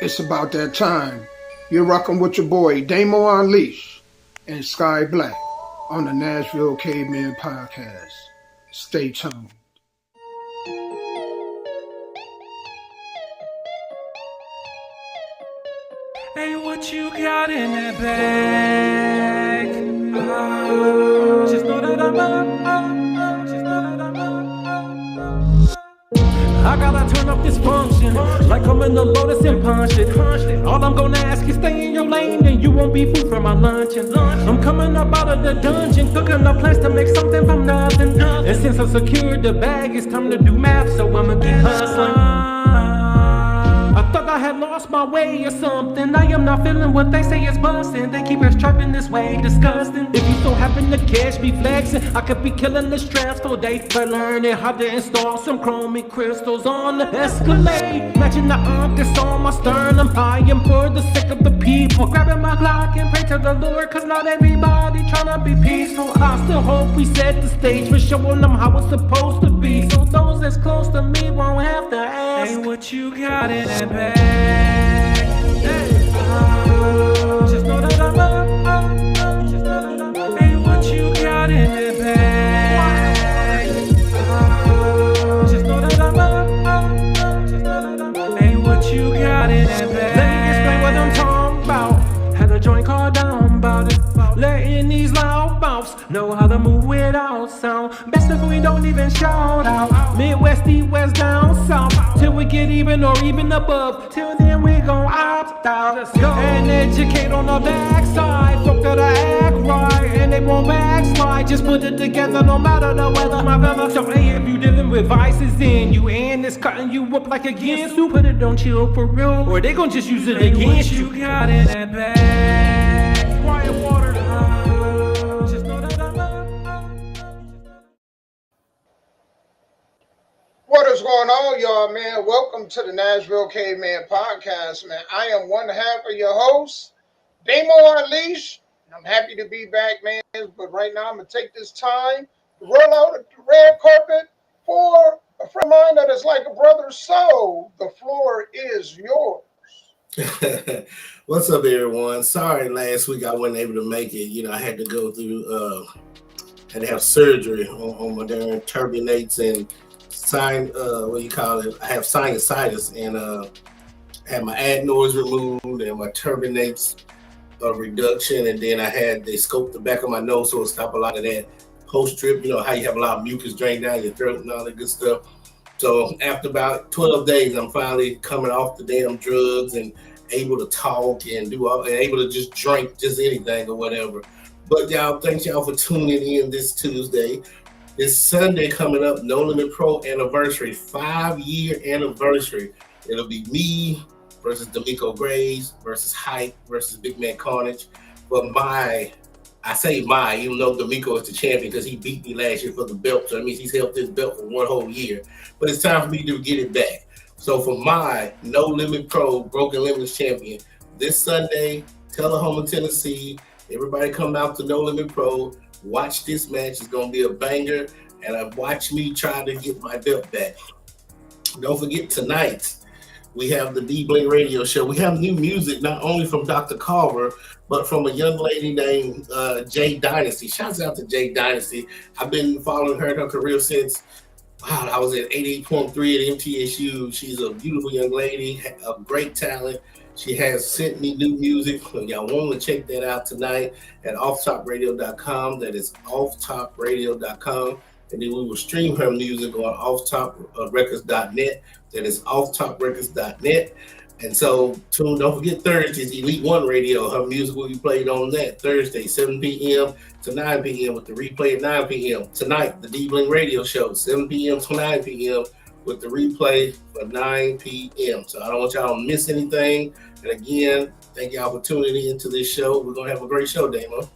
It's about that time. You're rocking with your boy Damo Unleash and Sky Black on the Nashville Caveman podcast. Stay tuned. Hey, what you got in that bag? Just know that I'm up. Just know that I'm up. I gotta turn up this function, like I'm in the Lotus and punch it. All I'm gonna ask is stay in your lane, and you won't be food for my lunch. I'm coming up out of the dungeon, cooking up plans to make something from nothing. And since I secured the bag, it's time to do math, so I'ma keep hustling. I thought I had lost my way or something. I am not feeling what they say is busting. They keep us trapping this way, disgusting. If you so happen to catch me flexing, I could be killing the stressful day by learning how to install some chromic crystals on the Escalade. Matching the arm that's on my sternum. I am for the sake of the people. Grabbing my Glock and pray to the Lord, cause not everybody tryna be peaceful. I still hope we set the stage for showing them how it's supposed to be, so those that's close to me won't have to ask, hey, what you got in that bag? Hey, just know that I'm up. Just know that I'm up. Hey, what you got in that bag? Just know that I'm up. Just know that I'm up. Hey, what you got in that bag? Let me explain what I'm talking about. Had a joint called down about it. Letting these loud mouths know how to move without sound. Best if we don't even shout out. Midwest, east, west, down south, till we get even or even above. Till then we gon' opt out. Let's go and educate on the backside. Folk that act right and they won't backslide. Just put it together no matter the weather, my brother. So hey, if you dealing with vices in you and it's cutting you up like against you, put it on chill for real, or they gon' just use it against you. What you got in that bag? Quiet water. What is going on, y'all, man? Welcome to the Nashville Caveman podcast, man. I am one half of your host, Damo Unleash. I'm happy to be back, man. But right now, I'm going to take this time to roll out the red carpet for a friend of mine that is like a brother. So the floor is yours. What's up, everyone? Sorry, last week I wasn't able to make it. You know, I had to go through, had to have surgery on my darn turbinates and I have sinusitis and had my adenoids removed and my turbinates reduction, and then they scoped the back of my nose so it stopped a lot of that post-trip, you know, how you have a lot of mucus drain down your throat and all that good stuff. So after about 12 days, I'm finally coming off the damn drugs and able to talk and able to just drink just anything or whatever. But y'all, thanks y'all for tuning in this Tuesday. This Sunday coming up, No Limit Pro anniversary, 5-year anniversary. It'll be me versus D'Amico Graves versus Hype versus Big Man Carnage. But I say even though D'Amico is the champion because he beat me last year for the belt, so that means he's held this belt for one whole year. But it's time for me to get it back. So for my No Limit Pro Broken Limits champion, this Sunday, Tullahoma, Tennessee, everybody come out to No Limit Pro. Watch this match. It's going to be a banger. And watch me try to get my belt back. Don't forget, tonight, we have the D-Bling radio show. We have new music, not only from Dr. Carver, but from a young lady named Jay Dynasty. Shouts out to Jay Dynasty. I've been following her career since, I was at 88.3 at MTSU. She's a beautiful young lady, a great talent. She has sent me new music. So y'all want to check that out tonight at offtopradio.com. That is offtopradio.com. And then we will stream her music on offtoprecords.net. That is offtoprecords.net. And so, don't forget Thursdays, Elite One Radio. Her music will be played on that Thursday, 7 p.m. to 9 p.m. with the replay at 9 p.m. Tonight, the D-Bling Radio Show, 7 p.m. to 9 p.m. with the replay for 9 p.m. So I don't want y'all to miss anything. And again, thank y'all for tuning in to this show. We're going to have a great show, Damo.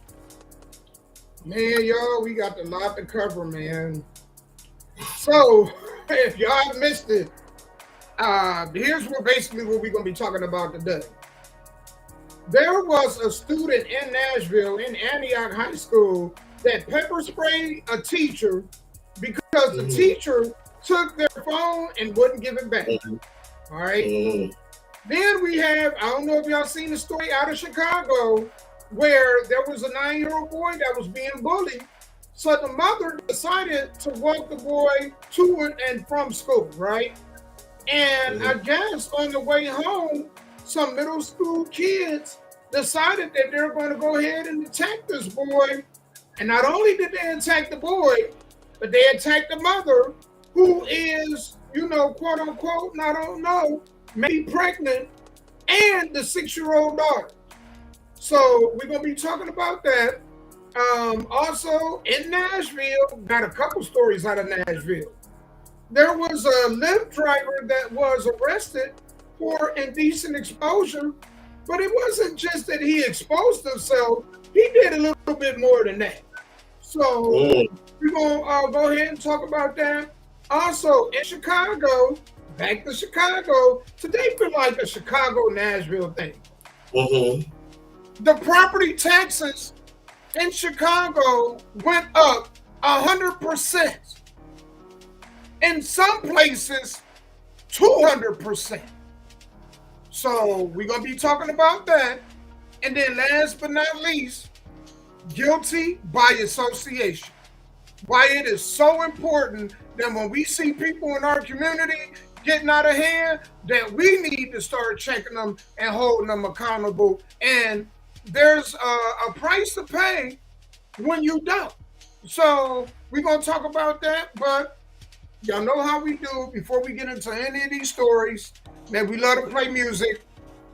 Man, y'all, we got a lot to cover, man. So, if y'all missed it, here's basically what we're going to be talking about today. There was a student in Nashville, in Antioch High School, that pepper sprayed a teacher because the teacher took their phone and wouldn't give it back. All right. Then we have, I don't know if y'all seen the story out of Chicago where there was a 9-year-old boy that was being bullied. So the mother decided to walk the boy to and from school, right? And I guess on the way home, some middle school kids decided that they're going to go ahead and attack this boy. And not only did they attack the boy, but they attacked the mother, who is, quote unquote, I don't know, maybe pregnant, and the 6-year-old daughter. So we're going to be talking about that. Also, in Nashville, got a couple stories out of Nashville. There was a Lyft driver that was arrested for indecent exposure, but it wasn't just that he exposed himself. He did a little bit more than that. So we're going to go ahead and talk about that. Also, in Chicago, back to Chicago, today feel like a Chicago-Nashville thing. The property taxes in Chicago went up 100%. In some places, 200%. So we're going to be talking about that. And then last but not least, guilty by association. Why it is so important that when we see people in our community getting out of hand, that we need to start checking them and holding them accountable. And there's a price to pay when you don't. So we're going to talk about that, but y'all know how we do before we get into any of these stories, that we love to play music.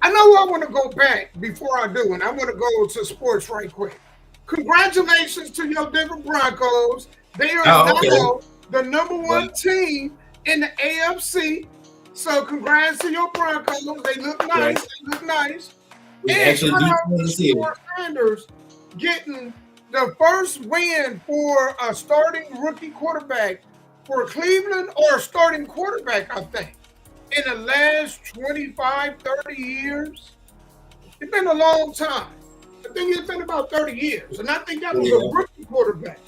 I know I want to go back before I do, and I want to go to sports right quick. Congratulations to your Denver Broncos. They are now the number one team in the AFC. So congrats to your Broncos. They look nice. They look nice. And shout out to Sanders getting the first win for a starting rookie quarterback for Cleveland, or a starting quarterback, I think, in the last 25, 30 years. It's been a long time. I think it's been about 30 years. And I think that was a rookie quarterback.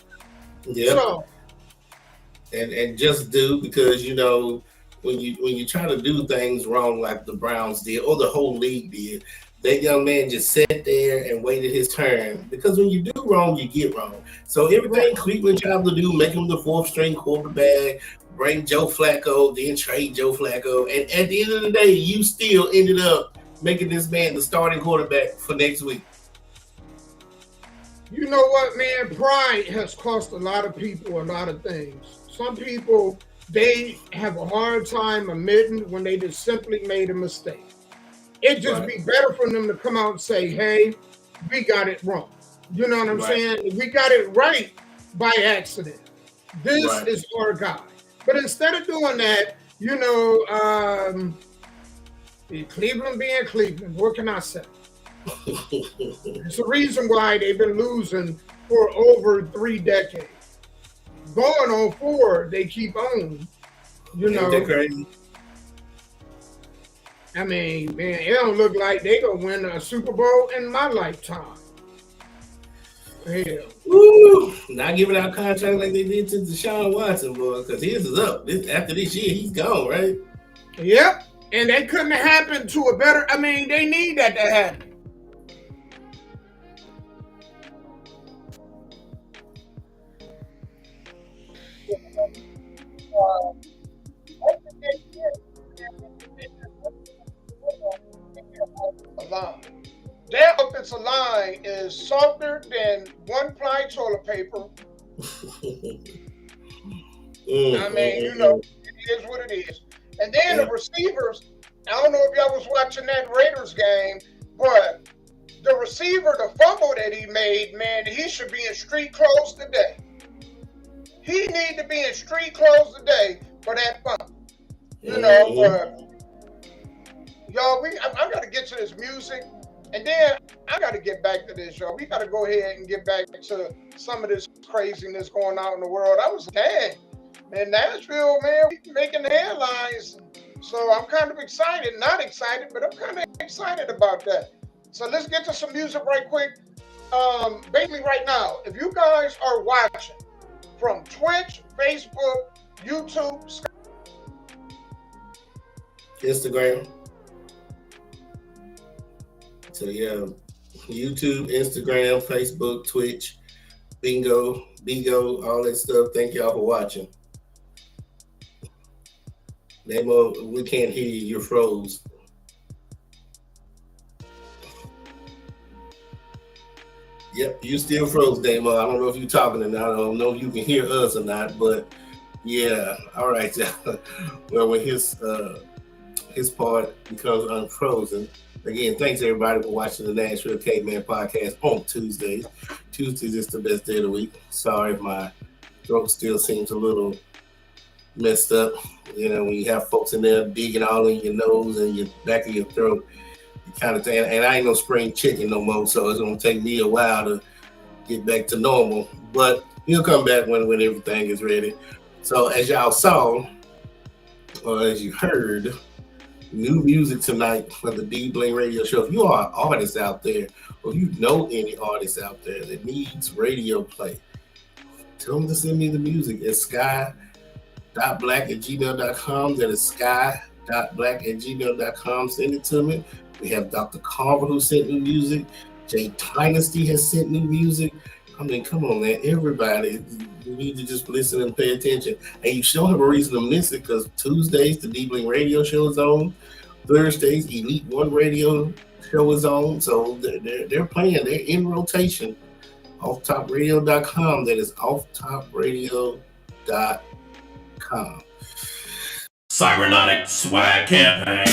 Yeah. So, and just do, because when you try to do things wrong like the Browns did, or the whole league did, that young man just sat there and waited his turn. Because when you do wrong, you get wrong. So everything Cleveland tried to do, make him the 4th-string quarterback, bring Joe Flacco, then trade Joe Flacco, and at the end of the day, you still ended up making this man the starting quarterback for next week. You know what, man? Pride has cost a lot of people a lot of things. Some people, they have a hard time admitting when they just simply made a mistake. It'd just be better for them to come out and say, hey, we got it wrong. You know what I'm saying? We got it right by accident. This is our guy. But instead of doing that, Cleveland being Cleveland, what can I say? It's the reason why they've been losing for over 3 decades. Going on 4, they keep on. They're crazy. I mean, man, it don't look like they gonna win a Super Bowl in my lifetime. Hell. Woo! Not giving out contracts like they did to Deshaun Watson, boy, because his is up. After this year, he's gone, right? Yep. And they couldn't have happened to a better. I mean, they need that to happen. Their offensive line is softer than one-ply toilet paper. I mean, it is what it is. And then the receivers, I don't know if y'all was watching that Raiders game, but the receiver, the fumble that he made, man, he should be in street clothes today. He need to be in street clothes today for that fumble. Y'all, I got to get to this music, and then I got to get back to this, y'all. We got to go ahead and get back to some of this craziness going on in the world. I was dang, man, Nashville, man, we making the headlines. So I'm kind of excited, not excited, but I'm kind of excited about that. So let's get to some music right quick. Basically right now, if you guys are watching from Twitch, Facebook, YouTube, Instagram, So yeah, YouTube, Instagram, Facebook, Twitch, Bingo, all that stuff. Thank y'all for watching. Nemo, we can't hear you. You're froze. Yep, you still froze, Damo. I don't know if you're talking or not. I don't know if you can hear us or not, but yeah. All right. Well, when his part becomes unfrozen. Again, thanks everybody for watching the Nashville Caveman podcast on Tuesdays. Tuesdays is the best day of the week. Sorry if my throat still seems a little messed up. You know, when you have folks in there digging all in your nose and your back of your throat, you kind of thing. And I ain't no spring chicken no more, so it's gonna take me a while to get back to normal. But he'll come back when everything is ready. So as y'all saw, or as you heard, new music tonight for the D Bling Radio Show. If you are artists out there, or if you know any artists out there that needs radio play, tell them to send me the music at sky.black@gmail.com. That is sky.black@gmail.com. Send it to me. We have Dr. Carver who sent new music. Jay Dynasty has sent new music. I mean, come on, man. Everybody, you need to just listen and pay attention. And you don't have a reason to miss it because Tuesdays, the D Bling Radio Show is on. Thursdays, Elite One Radio Show is on. So they're playing. They're in rotation. OffTopRadio.com. That is OffTopRadio.com. Cybernetic swag campaign.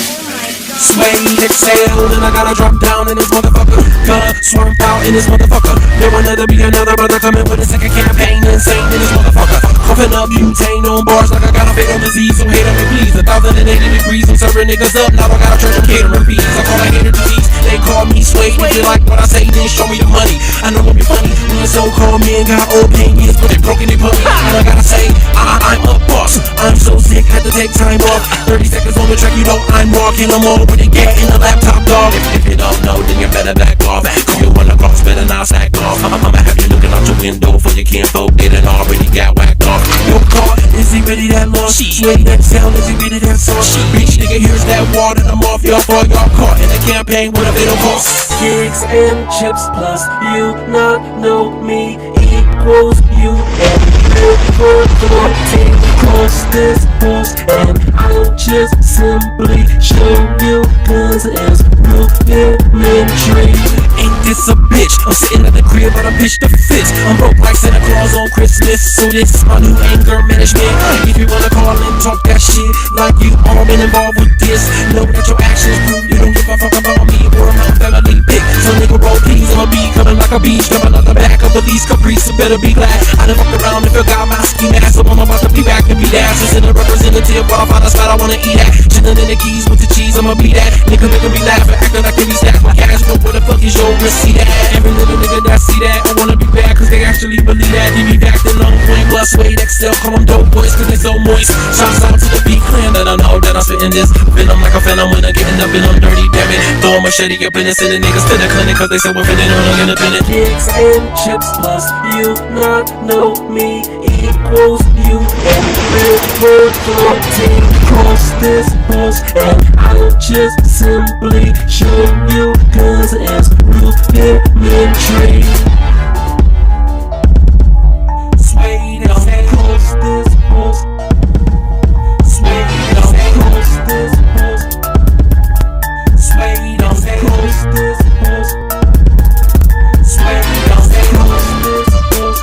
Suede exhale, and I gotta drop down in this motherfucker. Gotta swerve out in this motherfucker. There will never be another brother coming with a second campaign. Insane in this motherfucker. Coughing up butane on bars like I got a fatal disease. So hate me please. 1,080 degrees. I'm serving niggas up. Now I gotta charge them catering fees. I call it hater disease. They call me Suede. If you like what I say, then show me the money. I know it'll be funny when the so-called men got opinions, but they broken they put me. And I gotta say, I'm a boss. I'm so sick, had to take time off. 30 seconds on the track, you know I'm walking. I'm all with the get in the laptop, dog. If you don't know, then you better back off. Call you wanna cross, better not sack off. I'ma have you looking out your window for your kinfolk. They done already got whacked off. Your car, is he ready that long? Suede that sound, is he ready that song? Bitch, nigga, here's that water. I'm off y'all for y'all caught in a campaign with a fatal cost. Gigs and chips plus you not know me equals you and live for 14 across this post, and I'll just simply show you guns as rudimentary. Ain't this a bitch? I'm sitting at the crib but I pitched a fist. I'm broke like Santa Claus on Christmas, so this is my new anger management. If you wanna call and talk that shit like you all been involved with this, know that your actions prove you don't give a fuck about me or my family pick. So nigga roll peas, I'ma be coming like a beach, jumping out the back of Belize Caprice. So better be glad I done fucked around and forgot my ski mask. So I'm about to be back and be that. Just in a representative, while I find a spot I wanna eat at. Chillin' in the keys with the cheese, I'ma be that. Nigga making me laugh and acting like they be stacked my cash. But where the fuck is your receipt at? Every little nigga that see that, I wanna be back cause they actually believe that. They be back then on point, plus Suede XL, call them dope boys cause they so moist. Shouts out to the beat clan that I know that I'm spitting this venom like a phantom when I'm getting up and I'm dirty, damn it. Throw a machete up in and sending niggas to the clinic cause they said we're finna on independent. Gigs and chips plus you not know me equals you and live for 14 cross this post, and I'll just simply show you guns as rudimentary. Suede across this post. Suede across this post. Suede across this post. Suede across this post.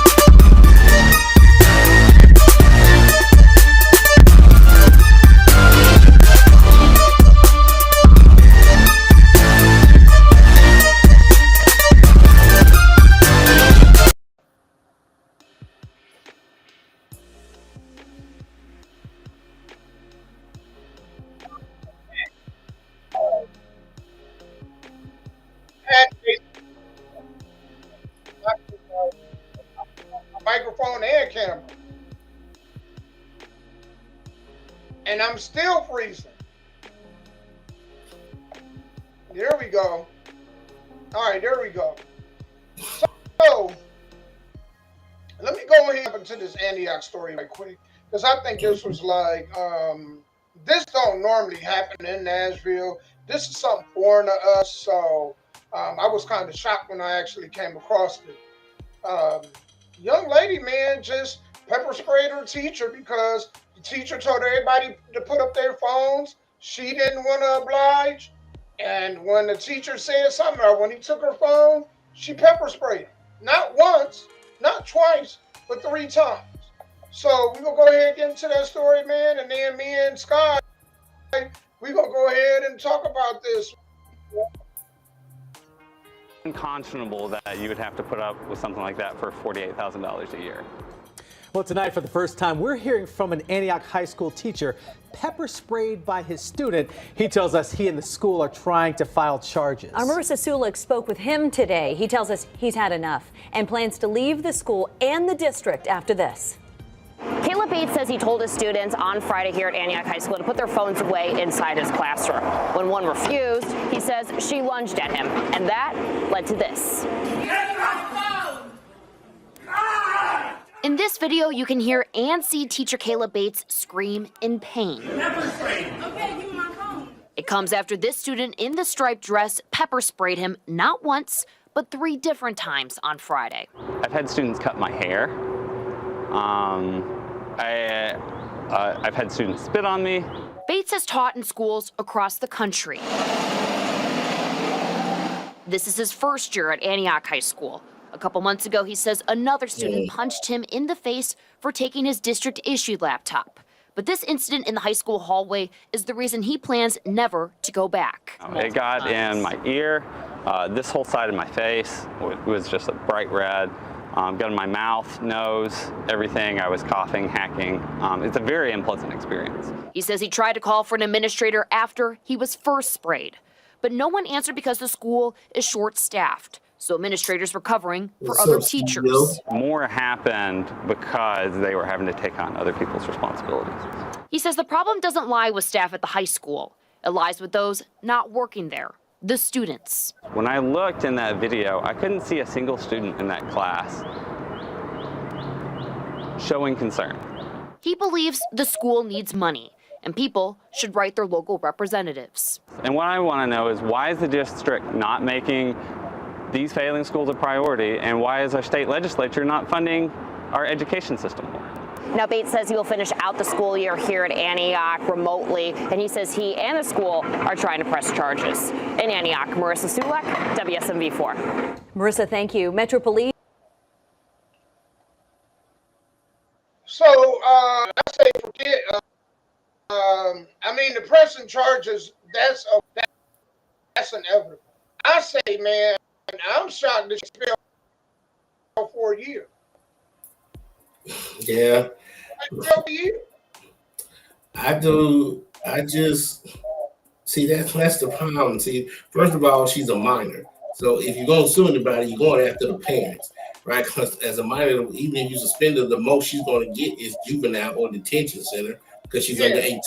Microphone and camera. And I'm still freezing. There we go. All right, there we go. So let me go ahead into this Antioch story right quick, because I think this was like, this don't normally happen in Nashville. This is something foreign to us. So I was kind of shocked when I actually came across it. Young lady, man, just pepper sprayed her teacher because the teacher told everybody to put up their phones. She didn't want to oblige. And when the teacher said something, or when he took her phone, she pepper sprayed him. Not once, not twice, but 3 times. So we're going to go ahead and get into that story, man. And then me and Sky, we're going to go ahead and talk about this. Unconscionable that you would have to put up with something like that for $48,000 a year. Well, tonight, for the first time, we're hearing from an Antioch High School teacher pepper sprayed by his student. He tells us he and the school are trying to file charges. Our Marissa Sulik spoke with him today. He tells us he's had enough and plans to leave the school and the district after this. Caleb Bates says he told his students on Friday here at Antioch High School to put their phones away inside his classroom. When one refused, he says she lunged at him, and that led to this. In this video, you can hear and see teacher Caleb Bates scream in pain. Okay, give me my phone. It comes after this student in the striped dress pepper sprayed him not once, but 3 different times on Friday. I've had students cut my hair. I've had students spit on me. Bates has taught in schools across the country. This is his first year at Antioch High School. A couple months ago, he says another student punched him in the face for taking his district-issued laptop. But this incident in the high school hallway is the reason he plans never to go back. It got in my ear. This whole side of my face was just a bright red. Got in my mouth, nose, everything. I was coughing, hacking. It's a very unpleasant experience. He says he tried to call for an administrator after he was first sprayed. But no one answered because the school is short-staffed. So administrators were covering for other teachers. More happened because they were having to take on other people's responsibilities. He says the problem doesn't lie with staff at the high school. It lies with those not working there, the students. When I looked in that video, I couldn't see a single student in that class showing concern. He believes the school needs money and people should write their local representatives. And what I want to know is, why is the district not making these failing schools a priority, and why is our state legislature not funding our education system more? Now, Bates says he will finish out the school year here at Antioch remotely, and he says he and the school are trying to press charges. In Antioch, Marissa Sulek, WSMV4. Marissa, thank you. Metro Police. So, I say forget. I mean, the pressing charges, that's inevitable. I say, man, I'm shocked this failed for a year. Yeah. I do. I just see that's the problem. See, first of all, she's a minor. So if you're going to sue anybody, you're going after the parents, right? Because as a minor, even if you suspend her, the most she's going to get is juvenile or detention center because she's under 18.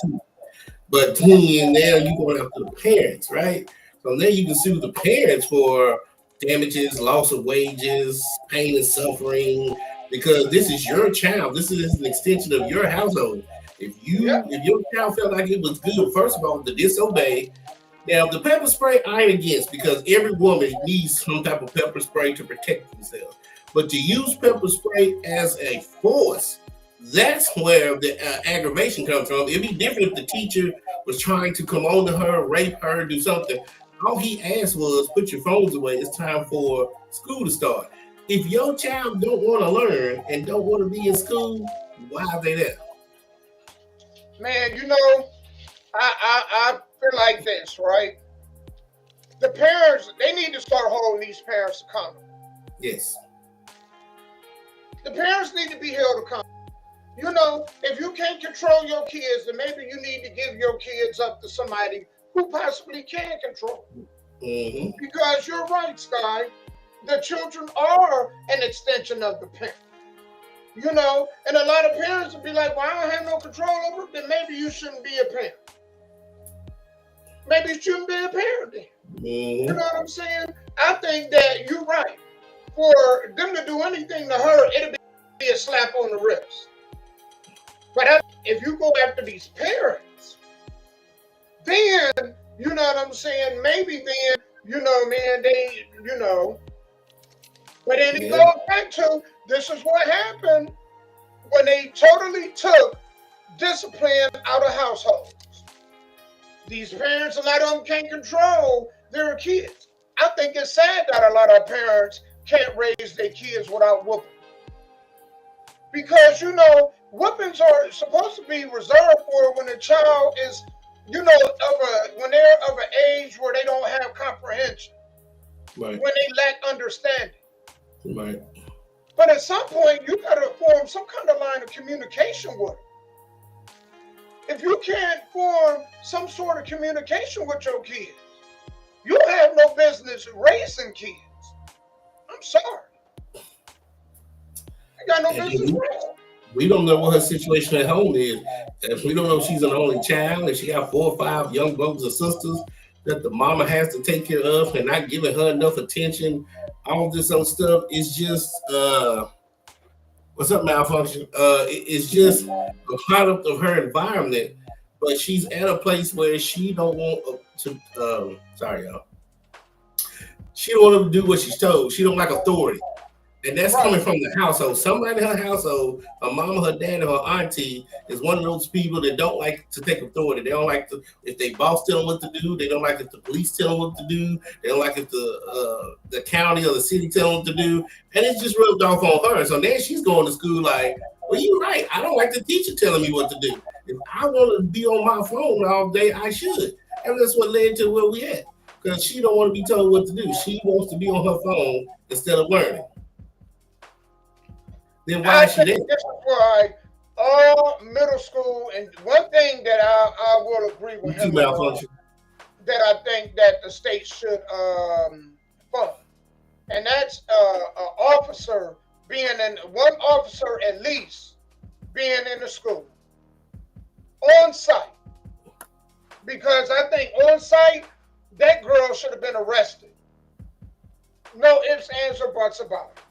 But then now you're going after the parents, right? So then you can sue the parents for damages, loss of wages, pain and suffering, because this is your child. This is an extension of your household. If your child felt like it was good, first of all, to disobey. Now, the pepper spray, I ain't against, because every woman needs some type of pepper spray to protect themselves. But to use pepper spray as a force, that's where the aggravation comes from. It'd be different if the teacher was trying to come on to her, rape her, do something. All he asked was, put your phones away. It's time for school to start. If your child don't want to learn and don't want to be in school, why are they there? Man, you know, I feel like this, right? The parents, they need to start holding these parents accountable. Yes. The parents need to be held accountable. You know, if you can't control your kids, then maybe you need to give your kids up to somebody who possibly can control. Mm-hmm. Because you're right, Sky. The children are an extension of the parent. You know, and a lot of parents will be like, well, I don't have no control over it, then maybe you shouldn't be a parent. Maybe you shouldn't be a parent then. Mm-hmm. You know what I'm saying? I think that you're right. For them to do anything to her, it'll be a slap on the wrist. But if you go after these parents, then You know what I'm saying? Maybe then, man, but then it Yeah. goes back to this is what happened when they totally took discipline out of households. These parents, a lot of them can't control their kids. I think it's sad that a lot of parents can't raise their kids without whooping. Because, whoopings are supposed to be reserved for when a child is, when they're of an age where they don't have comprehension, Right. when they lack understanding. Right. But at some point, you got to form some kind of line of communication with them. If you can't form some sort of communication with your kids, you have no business raising kids. I'm sorry. You got no business raising. We don't know what her situation at home is. If we don't know if she's an only child, if she got 4 or 5 young brothers and sisters that the mama has to take care of and not giving her enough attention, all this other stuff is just what's up, malfunction? It's just a product of her environment, but she's at a place where she don't want to. Sorry, y'all. She don't want to do what she's told. She don't like authority, and that's coming from the household. Somebody in her household, her mama, her dad, or her auntie is one of those people that don't like to take authority. They don't like to, if they boss tell them what to do. They don't like if the police tell them what to do. They don't like if the county or the city tell them what to do. And it's just rubbed off on her. So then she's going to school like, well, you're right. I don't like the teacher telling me what to do. If I want to be on my phone all day, I should. And that's what led to where we at. Because she don't want to be told what to do. She wants to be on her phone instead of learning. Then why is she there? This is why all middle school, and one thing that I will agree with him on, that I think that the state should fund, and that's an officer one officer at least being in the school on site, because I think on site that girl should have been arrested. No ifs, ands, or buts about it.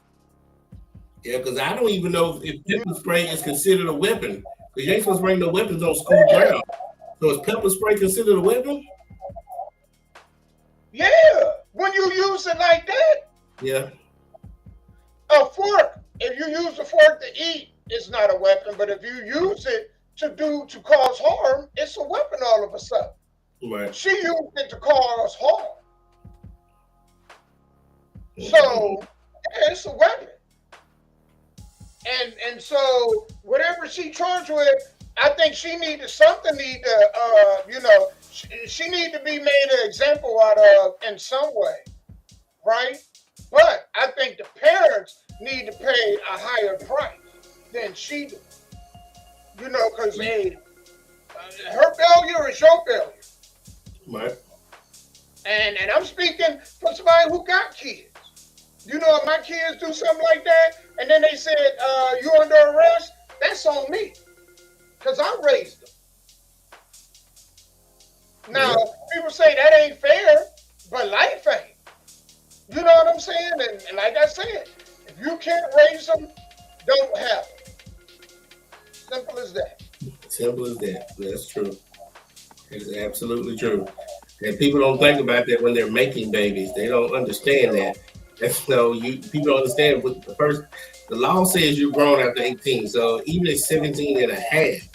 Yeah, because I don't even know if pepper spray is considered a weapon. Because you ain't supposed to bring no weapons on school ground. So is pepper spray considered a weapon? Yeah, when you use it like that. Yeah. A fork, if you use a fork to eat, it's not a weapon. But if you use it to cause harm, it's a weapon all of a sudden. Right. She used it to cause harm. So, yeah, it's a weapon. And so whatever she charged with, I think she need to she need to be made an example out of in some way, right? But I think the parents need to pay a higher price than she do. Because her failure is your failure. Right. And I'm speaking from somebody who got kids. If my kids do something like that, and then they said, you under arrest, that's on me. Because I raised them. Now, people say that ain't fair, but life ain't. You know what I'm saying? And like I said, if you can't raise them, don't have them. Simple as that. Simple as that. That's true. It's absolutely true. And people don't think about that when they're making babies. They don't understand that. People don't understand what the law says you're grown after 18. So even at 17 and a half,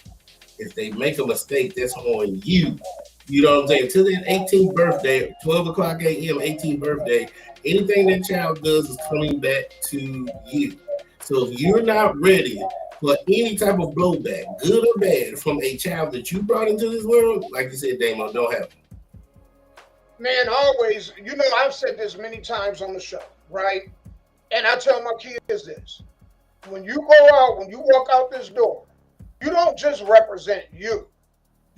if they make a mistake, that's on you. You know what I'm saying? Till their 18th birthday, 12 o'clock a.m., 18th birthday, anything that child does is coming back to you. So if you're not ready for any type of blowback, good or bad, from a child that you brought into this world, like you said, Damo, don't happen. Man, always, I've said this many times on the show, right? And I tell my kids this. When you go out, when you walk out this door, you don't just represent you.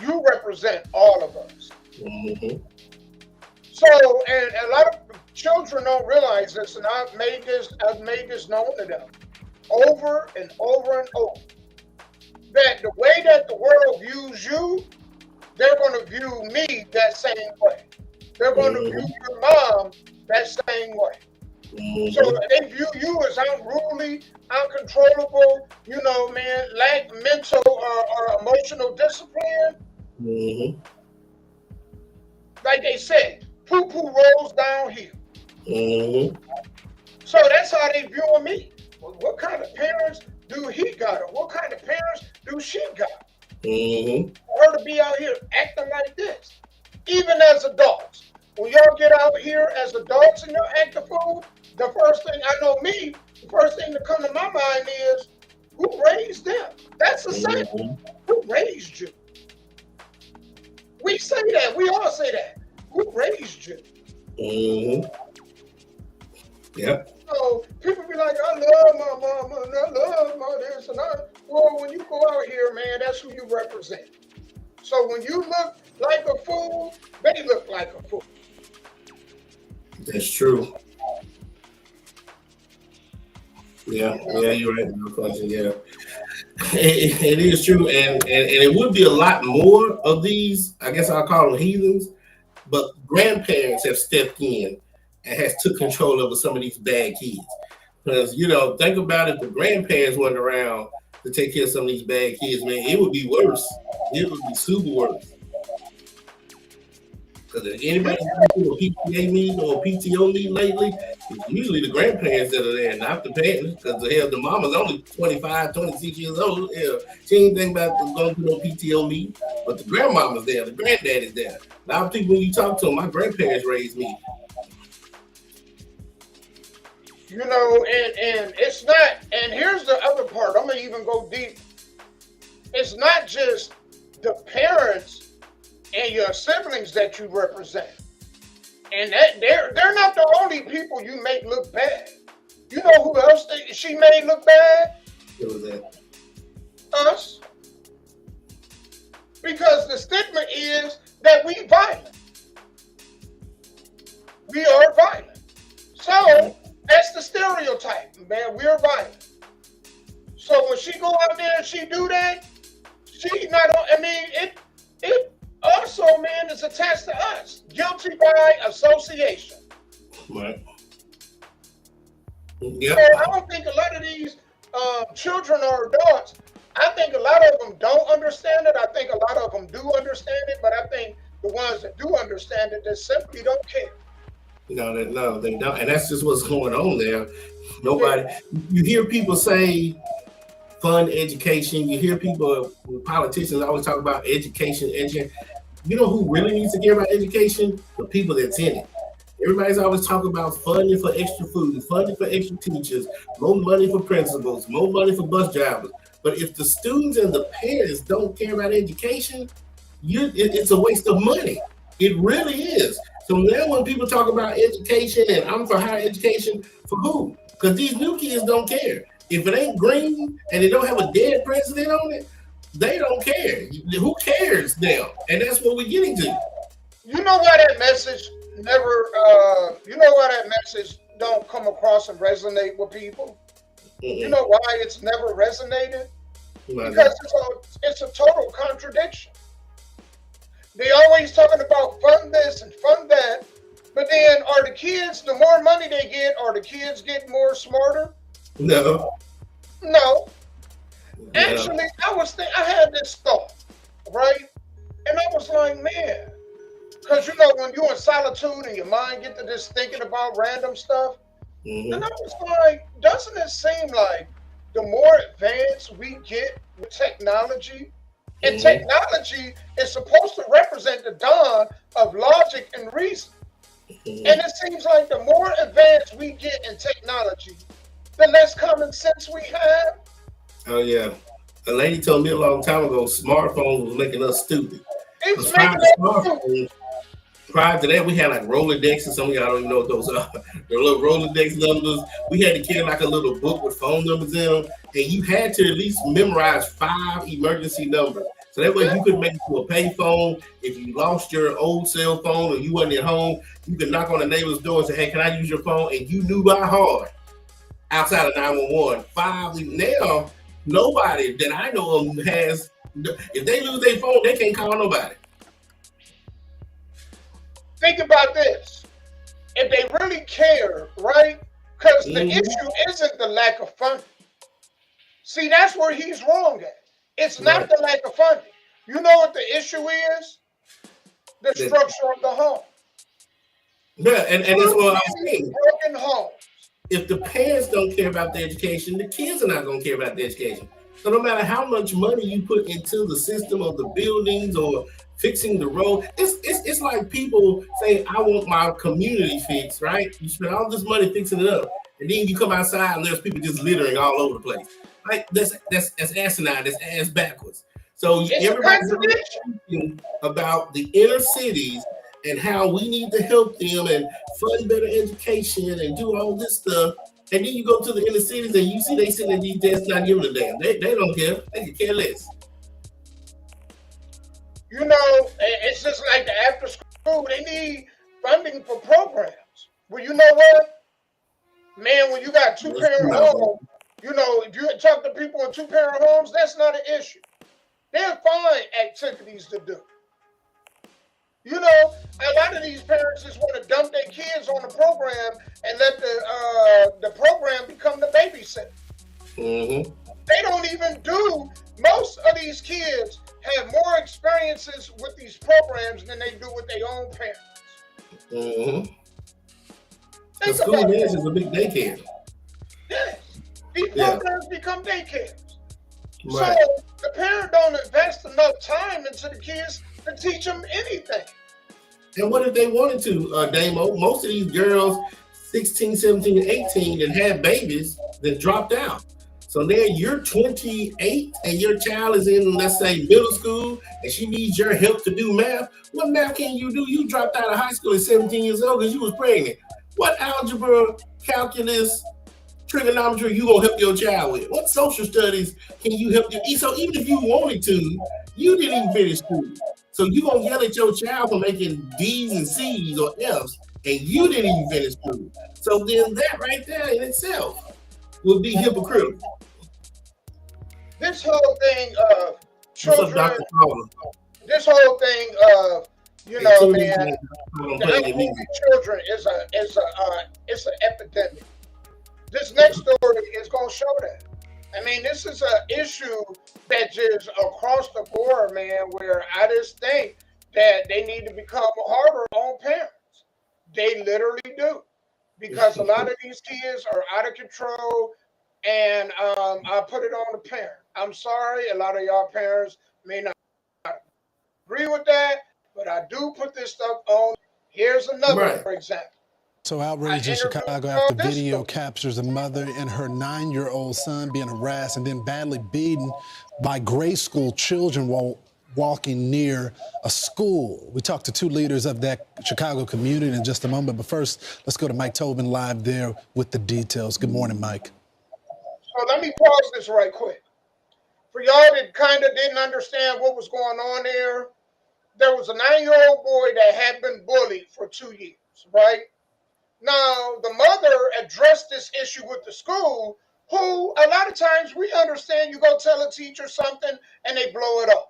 You represent all of us. Mm-hmm. So, and a lot of children don't realize this, and I've made this known to them over and over and over, that the way that the world views you, they're going to view me that same way. They're going to view your mom that same way. So they view you as unruly, uncontrollable, lack mental or emotional discipline. like they said, poo-poo rolls downhill. Mm-hmm. So that's how they viewing me. Well, what kind of parents do he got, or what kind of parents do she got? Mm-hmm. For her to be out here acting like this, even as adults. When y'all get out here as adults and y'all act a fool, the first thing I know me, the first thing that come to my mind is, who raised them? That's the same. Who raised you? We say that. We all say that. Who raised you? Mm-hmm. Yep. So people be like, I love my mama and I love my this and that. Well, when you go out here, man, that's who you represent. So when you look like a fool, they look like a fool. That's true. Yeah, you're right. No question. Yeah, it is true, and it would be a lot more of these. I guess I'll call them heathens, but grandparents have stepped in and has took control over some of these bad kids. Because think about it, the grandparents weren't around to take care of some of these bad kids, man. It would be worse. It would be super worse. Because if anybody's been to a PTA meeting or a PTO meeting lately, it's usually the grandparents that are there, not the parents. Because the mama's only 25, 26 years old. Yeah, she ain't think about going to no PTO meeting. But the grandmama's there, the granddaddy's there. A lot of people, when you talk to them, my grandparents raised me. And it's not, and here's the other part, I'm going to even go deep. It's not just the parents and your siblings that you represent. And that they're not the only people you make look bad. You know who else she made look bad? Who was that? Us. Because the stigma is that we violent. We are violent. So that's the stereotype, man. We're violent. So when she go out there and she do that, she not. I mean, it also, man, is attached to us. Guilty by association. Right. Yeah. So I don't think a lot of these children or adults, I think a lot of them don't understand it. I think a lot of them do understand it, but I think the ones that do understand it, they simply don't care. No, they don't. And that's just what's going on there. Nobody, you hear people say fund education. You hear people, politicians always talk about education. You know who really needs to care about education? The people that's in it. Everybody's always talking about funding for extra food, funding for extra teachers, more money for principals, more money for bus drivers. But if the students and the parents don't care about education, it's a waste of money. It really is. So now when people talk about education and I'm for higher education, for who? Because these new kids don't care. If it ain't green and they don't have a dead president on it, they don't care. Who cares now? And that's what we're getting to. You know why that message don't come across and resonate with people? Mm-hmm. You know why it's never resonated? Because it's a total contradiction. They always talking about fund this and fund that, but then are the kids, the more money they get, are the kids getting more smarter? No. Actually, I had this thought, right? And I was like, man, because when you're in solitude and your mind get to just thinking about random stuff, and I was like, doesn't it seem like the more advanced we get with technology, and technology is supposed to represent the dawn of logic and reason. And it seems like the more advanced we get in technology, the less common sense we have. Oh, yeah. A lady told me a long time ago, smartphones was making us stupid. It's making us stupid. Prior to that, we had like Rolodex, and some of y'all don't even know what those are. The little Rolodex numbers. We had to carry like a little book with phone numbers in them, and you had to at least memorize 5 emergency numbers. So that way you could make it to a pay phone. If you lost your old cell phone or you wasn't at home, you could knock on the neighbor's door and say, hey, can I use your phone? And you knew by heart, outside of 911, 5. Now, nobody that I know of has, if they lose their phone, they can't call nobody. Think about this. If they really care, right? Because the issue isn't the lack of funding. See, that's where he's wrong at. It's not the lack of funding. You know what the issue is? the structure of the home. Yeah, and that's what I'm saying. Broken homes. If the parents don't care about the education, the kids are not going to care about the education. So no matter how much money you put into the system of the buildings or fixing the road, it's like people say, I want my community fixed, right? You spend all this money fixing it up, and then you come outside and there's people just littering all over the place. Like that's asinine, that's ass backwards. So everybody's thinking about the inner cities and how we need to help them and fund better education and do all this stuff. And then you go to the inner cities and you see they sitting at these desks not giving a damn. They don't care. They can care less. You know, it's just like the after school. They need funding for programs. Well, you know what? Man, when you got two-parent homes, you know, if you talk to people in two-parent homes, that's not an issue. They'll find activities to do. You know, a lot of these parents just want to dump their kids on the program and let the program become the babysitter. Mm-hmm. They don't even do. Most of these kids have more experiences with these programs than they do with their own parents. Mm-hmm. The school is a big daycare. Yes. These programs become daycares. Right. So the parent don't invest enough time into the kids to teach them anything. And what if they wanted to, Damo? Most of these girls, 16, 17, 18, that had babies, that dropped out. So then you're 28 and your child is in, let's say, middle school, and she needs your help to do math. What math can you do? You dropped out of high school at 17 years old because you was pregnant. What algebra, calculus, trigonometry you gonna help your child with? What social studies can you help you? So even if you wanted to, you didn't even finish school. So you gonna yell at your child for making D's and C's or F's, and you didn't even finish school. So then that right there in itself would be hypocritical. This whole thing of children, this whole thing of, you know, man, the children is it's an epidemic. This next story is gonna show that. I mean, this is an issue that just across the board, man, where I just think that they need to become harder on parents. They literally do. Because a lot of these kids are out of control, and I put it on the parent. I'm sorry, a lot of y'all parents may not agree with that, but I do put this stuff on. Here's another example. So outraged in Chicago after video captures a mother and her 9-year-old son being harassed and then badly beaten by grade school children while walking near a school. We talked to two leaders of that Chicago community in just a moment, but first, let's go to Mike Tobin live there with the details. Good morning, Mike. So let me pause this right quick. For y'all that kind of didn't understand what was going on there was a 9-year-old boy that had been bullied for 2 years, right? Now, the mother addressed this issue with the school, who a lot of times we understand you go tell a teacher something and they blow it up.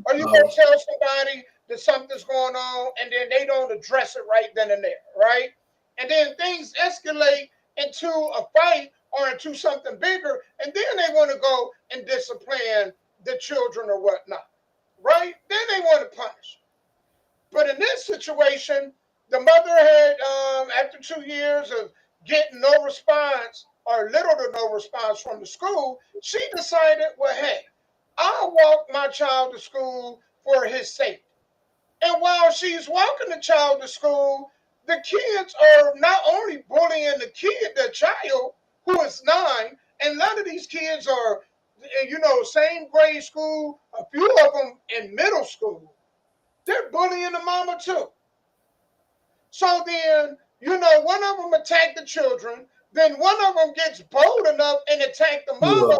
Or you go tell somebody that something's going on and then they don't address it right then and there, right? And then things escalate into a fight or into something bigger, and then they want to go and discipline the children or whatnot, right? Then they want to punish. But in this situation, the mother had, after 2 years of getting no response or little to no response from the school, she decided, well, hey, I'll walk my child to school for his safety. And while she's walking the child to school, the kids are not only bullying the child who is 9, and a lot of these kids are, you know, same grade school, a few of them in middle school. They're bullying the mama too. So then, you know, one of them attacked the children, then one of them gets bold enough and attack the mama.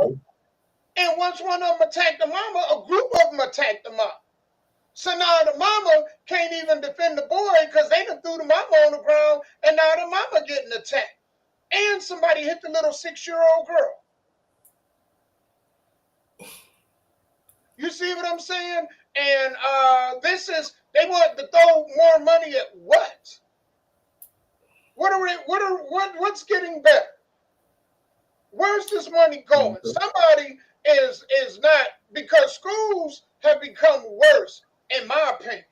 And once one of them attacked the mama, a group of them attacked the mama. So now the mama can't even defend the boy because they done threw the mama on the ground, and now the mama getting attacked. And somebody hit the little 6-year-old girl. You see what I'm saying? And they want to throw more money at what? What's getting better? Where's this money going? Somebody is not, because schools have become worse, in my opinion.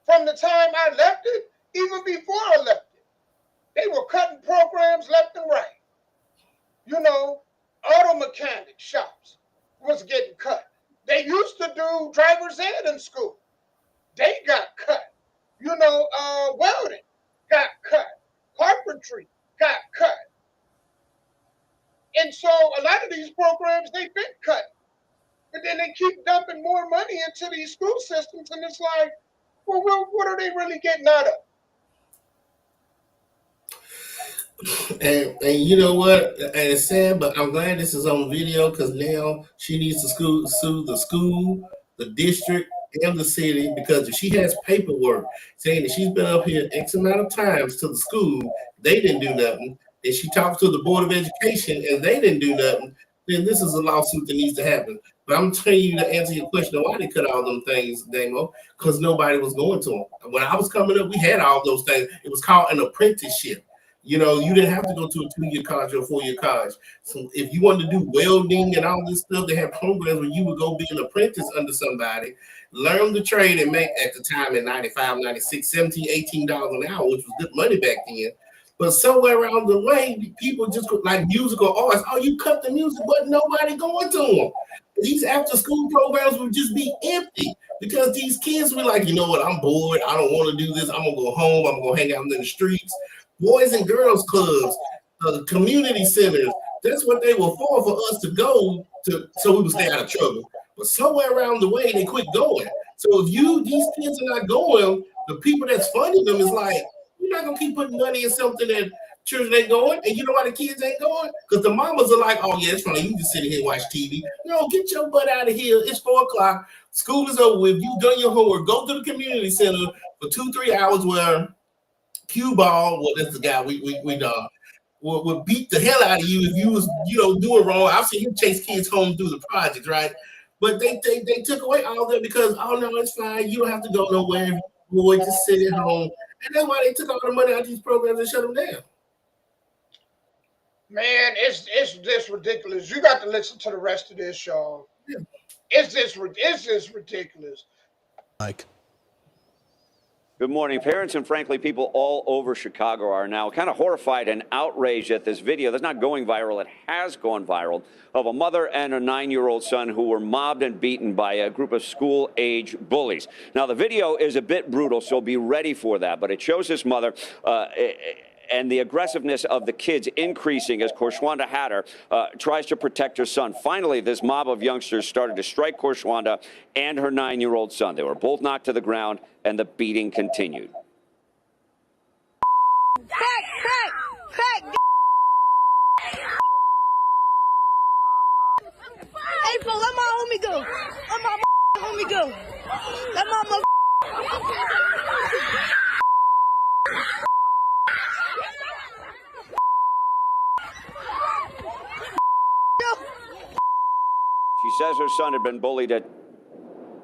from the time I left it, even before I left it. They were cutting programs left and right. You know, auto mechanic shops was getting cut. They used to do driver's ed in school. They got cut. You know, welding got cut. Carpentry got cut. And so a lot of these programs, they've been cut. But then they keep dumping more money into these school systems, and it's like, well, what are they really getting out of? And you know what? And it's sad, but I'm glad this is on video because now she needs to sue the school, the district, and the city because if she has paperwork saying that she's been up here X amount of times to the school, they didn't do nothing, and she talks to the Board of Education and they didn't do nothing, then this is a lawsuit that needs to happen. But I'm telling you to answer your question of why they cut all them things, Damo, because nobody was going to them. When I was coming up, we had all those things. It was called an apprenticeship. You know, you didn't have to go to a 2-year college or a 4-year college. So if you wanted to do welding and all this stuff, they had programs where you would go be an apprentice under somebody, learn the trade and make, at the time in 95, 96, $17, $18 an hour, which was good money back then. But somewhere around the way, people just like musical arts. Oh, you cut the music, but nobody going to them. These after school programs would just be empty because these kids were like, you know what, I'm bored. I don't want to do this. I'm going to go home. I'm going to hang out in the streets. Boys and girls clubs, community centers. That's what they were for us to go to so we would stay out of trouble. But somewhere around the way, they quit going. So if these kids are not going, the people that's funding them is like, you're not going to keep putting money in something that children ain't going. And you know why the kids ain't going? Because the mamas are like, oh, yeah, it's fine. You can sit here and watch TV. No, get your butt out of here. It's 4 o'clock. School is over with. You've done your homework. Go to the community center for 2-3 hours where cue ball, well, that's the guy we would beat the hell out of you if you was, doing wrong. I've seen him chase kids home through the projects, right? But they took away all that because, oh, no, it's fine. You don't have to go nowhere. Boy, just sit at home. And that's why they took all the money out of these programs and shut them down. Man, it's this ridiculous. You got to listen to the rest of this, y'all. Yeah. It's this ridiculous. Mike. Good morning. Parents and, frankly, people all over Chicago are now kind of horrified and outraged at this video that's not going viral. It has gone viral of a mother and a 9-year-old son who were mobbed and beaten by a group of school-age bullies. Now, the video is a bit brutal, so be ready for that. But it shows this mother and the aggressiveness of the kids increasing as Korshwanda Hatter tries to protect her son. Finally, this mob of youngsters started to strike Korshwanda and her 9-year-old son. They were both knocked to the ground, and the beating continued. Hey, fool, let my homie go. Let my homie go. Let my mother. She says her son had been bullied at.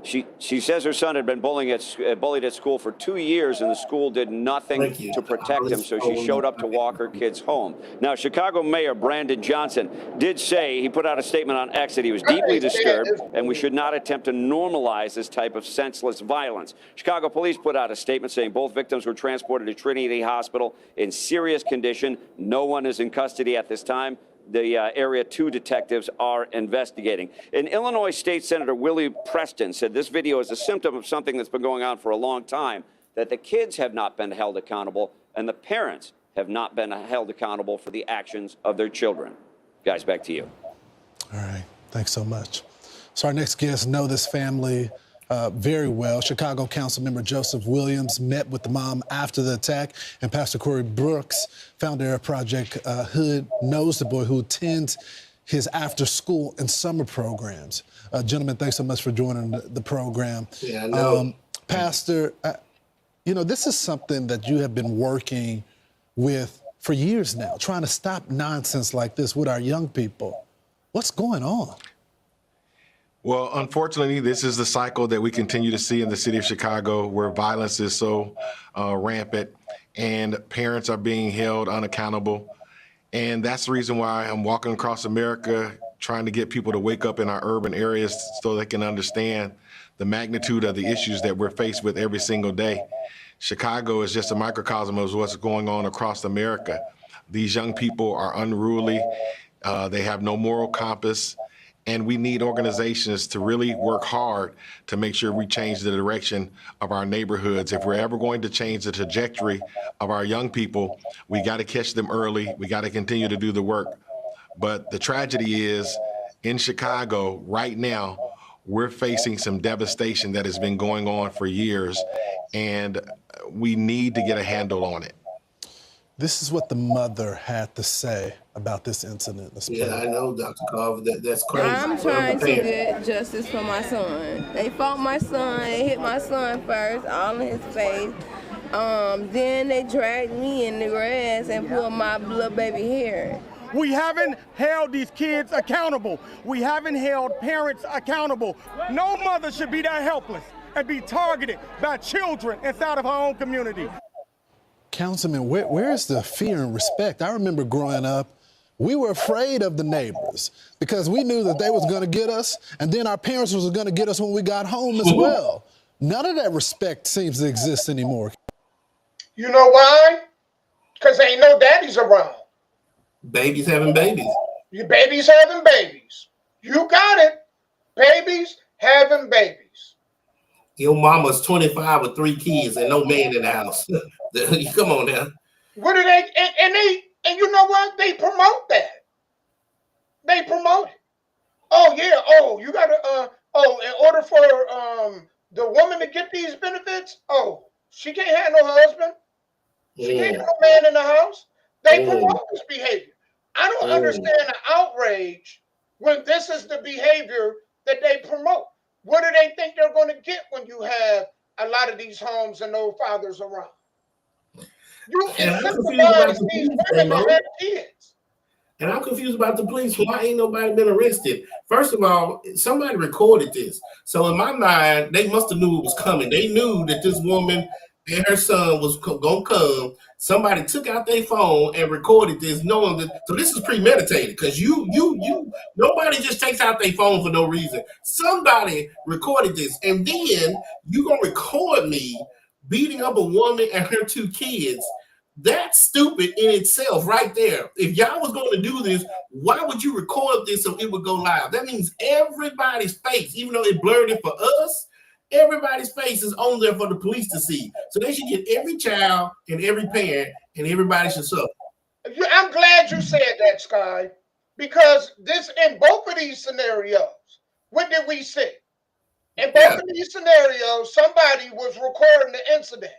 She says her son had been bullied at school for 2 years, and the school did nothing to protect him. So she showed up to walk her kids home. Now, Chicago Mayor Brandon Johnson did say, he put out a statement on X that he was deeply disturbed, and we should not attempt to normalize this type of senseless violence. Chicago police put out a statement saying both victims were transported to Trinity Hospital in serious condition. No one is in custody at this time. The Area 2 detectives are investigating. And Illinois State Senator Willie Preston said this video is a symptom of something that's been going on for a long time, that the kids have not been held accountable and the parents have not been held accountable for the actions of their children. Guys, back to you. All right. Thanks so much. So our next guests know this family very well. Chicago Councilmember Joseph Williams met with the mom after the attack, and Pastor Corey Brooks, founder of Project Hood, knows the boy who attends his after-school and summer programs. Gentlemen, thanks so much for joining the program. Yeah, I know. Pastor, this is something that you have been working with for years now, trying to stop nonsense like this with our young people. What's going on? Well, unfortunately, this is the cycle that we continue to see in the city of Chicago, where violence is so rampant and parents are being held unaccountable. And that's the reason why I'm walking across America trying to get people to wake up in our urban areas so they can understand the magnitude of the issues that we're faced with every single day. Chicago is just a microcosm of what's going on across America. These young people are unruly. They have no moral compass. And we need organizations to really work hard to make sure we change the direction of our neighborhoods. If we're ever going to change the trajectory of our young people, we got to catch them early. We got to continue to do the work. But the tragedy is, in Chicago right now, we're facing some devastation that has been going on for years, and we need to get a handle on it. This is what the mother had to say about this incident. Yeah, I know, Dr. Carver. That's crazy. I'm trying to get justice for my son. They fought my son. They hit my son first, all in his face. Then they dragged me in the grass and pulled my little baby hair. We haven't held these kids accountable. We haven't held parents accountable. No mother should be that helpless and be targeted by children inside of her own community. Councilman, where is the fear and respect? I remember growing up, we were afraid of the neighbors because we knew that they was going to get us, and then our parents was going to get us when we got home as well. None of that respect seems to exist anymore. You know why? Because ain't no daddies around. Babies having babies. Your babies having babies. You got it. Babies having babies. Your mama's 25 with 3 kids and no man in the house. Come on now. What do they and you know what? They promote that. They promote it. Oh yeah. Oh, you gotta in order for the woman to get these benefits, she can't have no husband. She can't have no man in the house. They promote this behavior. I don't understand the outrage when this is the behavior that they promote. What do they think they're going to get when you have a lot of these homes and no fathers around? You incentivize these women to have kids. And I'm confused about the police. Why ain't nobody been arrested? First of all, somebody recorded this. So in my mind, they must have knew it was coming. They knew that this woman and her son was gonna come. Somebody took out their phone and recorded this, knowing that. So this is premeditated because nobody just takes out their phone for no reason. Somebody recorded this, and then you gonna record me beating up a woman and her 2 kids. That's stupid in itself right there. If y'all was going to do this, why would you record this so it would go live? That means everybody's face, even though it blurred it for us, everybody's face is on there for the police to see. So they should get every child and every parent, and everybody should suffer. I'm glad you said that, Sky, because this in both of these scenarios, what did we see? In both of these scenarios, somebody was recording the incident.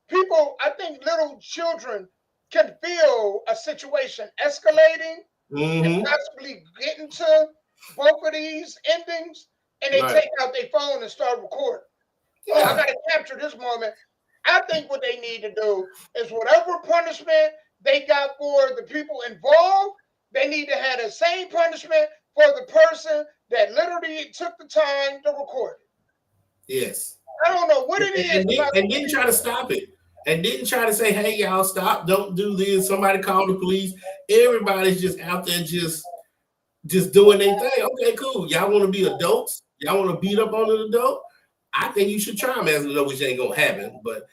People, I think little children can feel a situation escalating and possibly getting to both of these endings, and they take out their phone and start recording. I got to capture this moment. I think what they need to do is whatever punishment they got for the people involved, they need to have the same punishment for the person that literally took the time to record it. Yes. I don't know what it is. And didn't try to stop it. And didn't try to say, hey, y'all, stop. Don't do this. Somebody call the police. Everybody's just out there just doing their thing. Okay, cool. Y'all want to be adults? Y'all want to beat up on an adult? I think you should try them as an adult, which ain't going to happen. But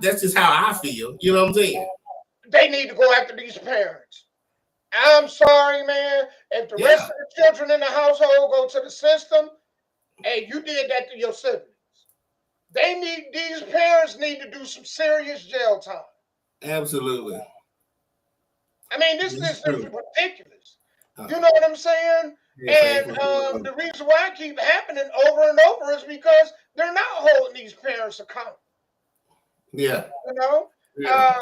that's just how I feel. You know what I'm saying? They need to go after these parents. I'm sorry, man. If the rest of the children in the household go to the system, hey, you did that to your siblings. These parents need to do some serious jail time. Absolutely. I mean, this is ridiculous. You know what I'm saying? And the reason why it keeps happening over and over is because they're not holding these parents accountable. Yeah. You know?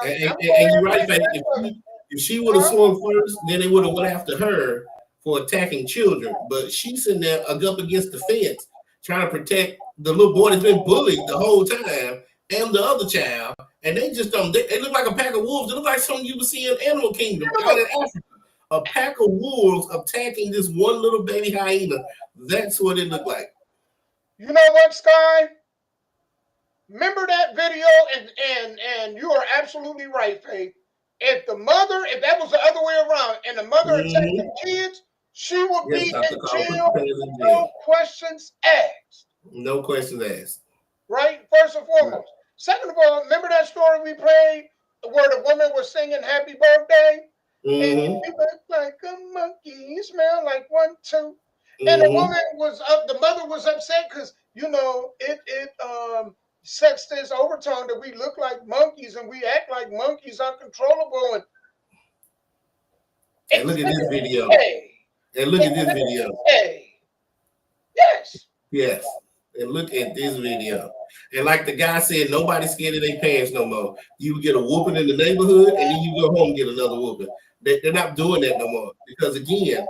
And you're right, if she would have swung first, then they would have went after her for attacking children. But she's sitting there up against the fence trying to protect the little boy that's been bullied the whole time and the other child. And they just don't, they look like a pack of wolves. They look like something you would see in Animal Kingdom out in Africa. A pack of wolves attacking this one little baby hyena. That's what it looked like. You know what, Sky? Remember that video? And you are absolutely right, Faith. If that was the other way around, and the mother attacked the kids, she would be in jail. No questions asked. No questions asked. Right? First and foremost. Second of all, remember that story we played where the woman was singing "Happy Birthday"? And you look like a monkey. You smell like 1, 2. And the woman was up. The mother was upset because it sets this overtone that we look like monkeys and we act like monkeys, uncontrollable. And look at this video. And look at this video. Yes. Yes. And look at this video. And like the guy said, nobody's scared of their pants no more. You get a whooping in the neighborhood, and then you go home and get another whooping. They're not doing that no more. Because again,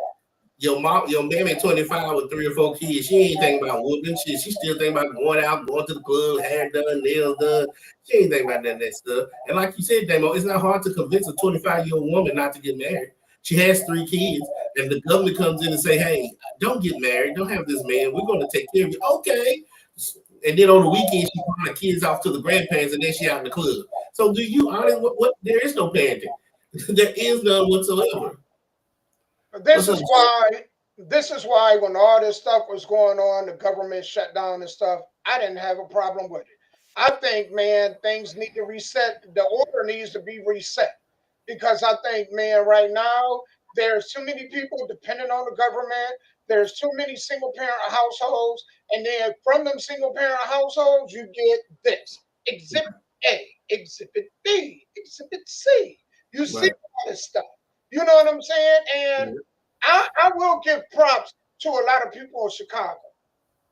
your mammy 25 with 3 or 4 kids, she ain't thinking about whooping shit. She still thinking about going out, going to the club, hair done, nails done. She ain't thinking about none of that stuff. And like you said, Damo, it's not hard to convince a 25-year-old woman not to get married. She has 3 kids, and the government comes in and say, hey, don't get married. Don't have this man. We're going to take care of you. Okay. And then on the weekend, she brought the kids off to the grandparents, and then she out in the club. So do you honestly, what there is no parenting. There is none whatsoever. This is why when all this stuff was going on, the government shut down and stuff, I didn't have a problem with it. I think, man, things need to reset. The order needs to be reset. Because I think, man, right now, there's too many people dependent on the government. There's too many single-parent households. And then from them single-parent households, you get this. Exhibit A, Exhibit B, Exhibit C. You see all this stuff. You know what I'm saying? And I will give props to a lot of people in Chicago.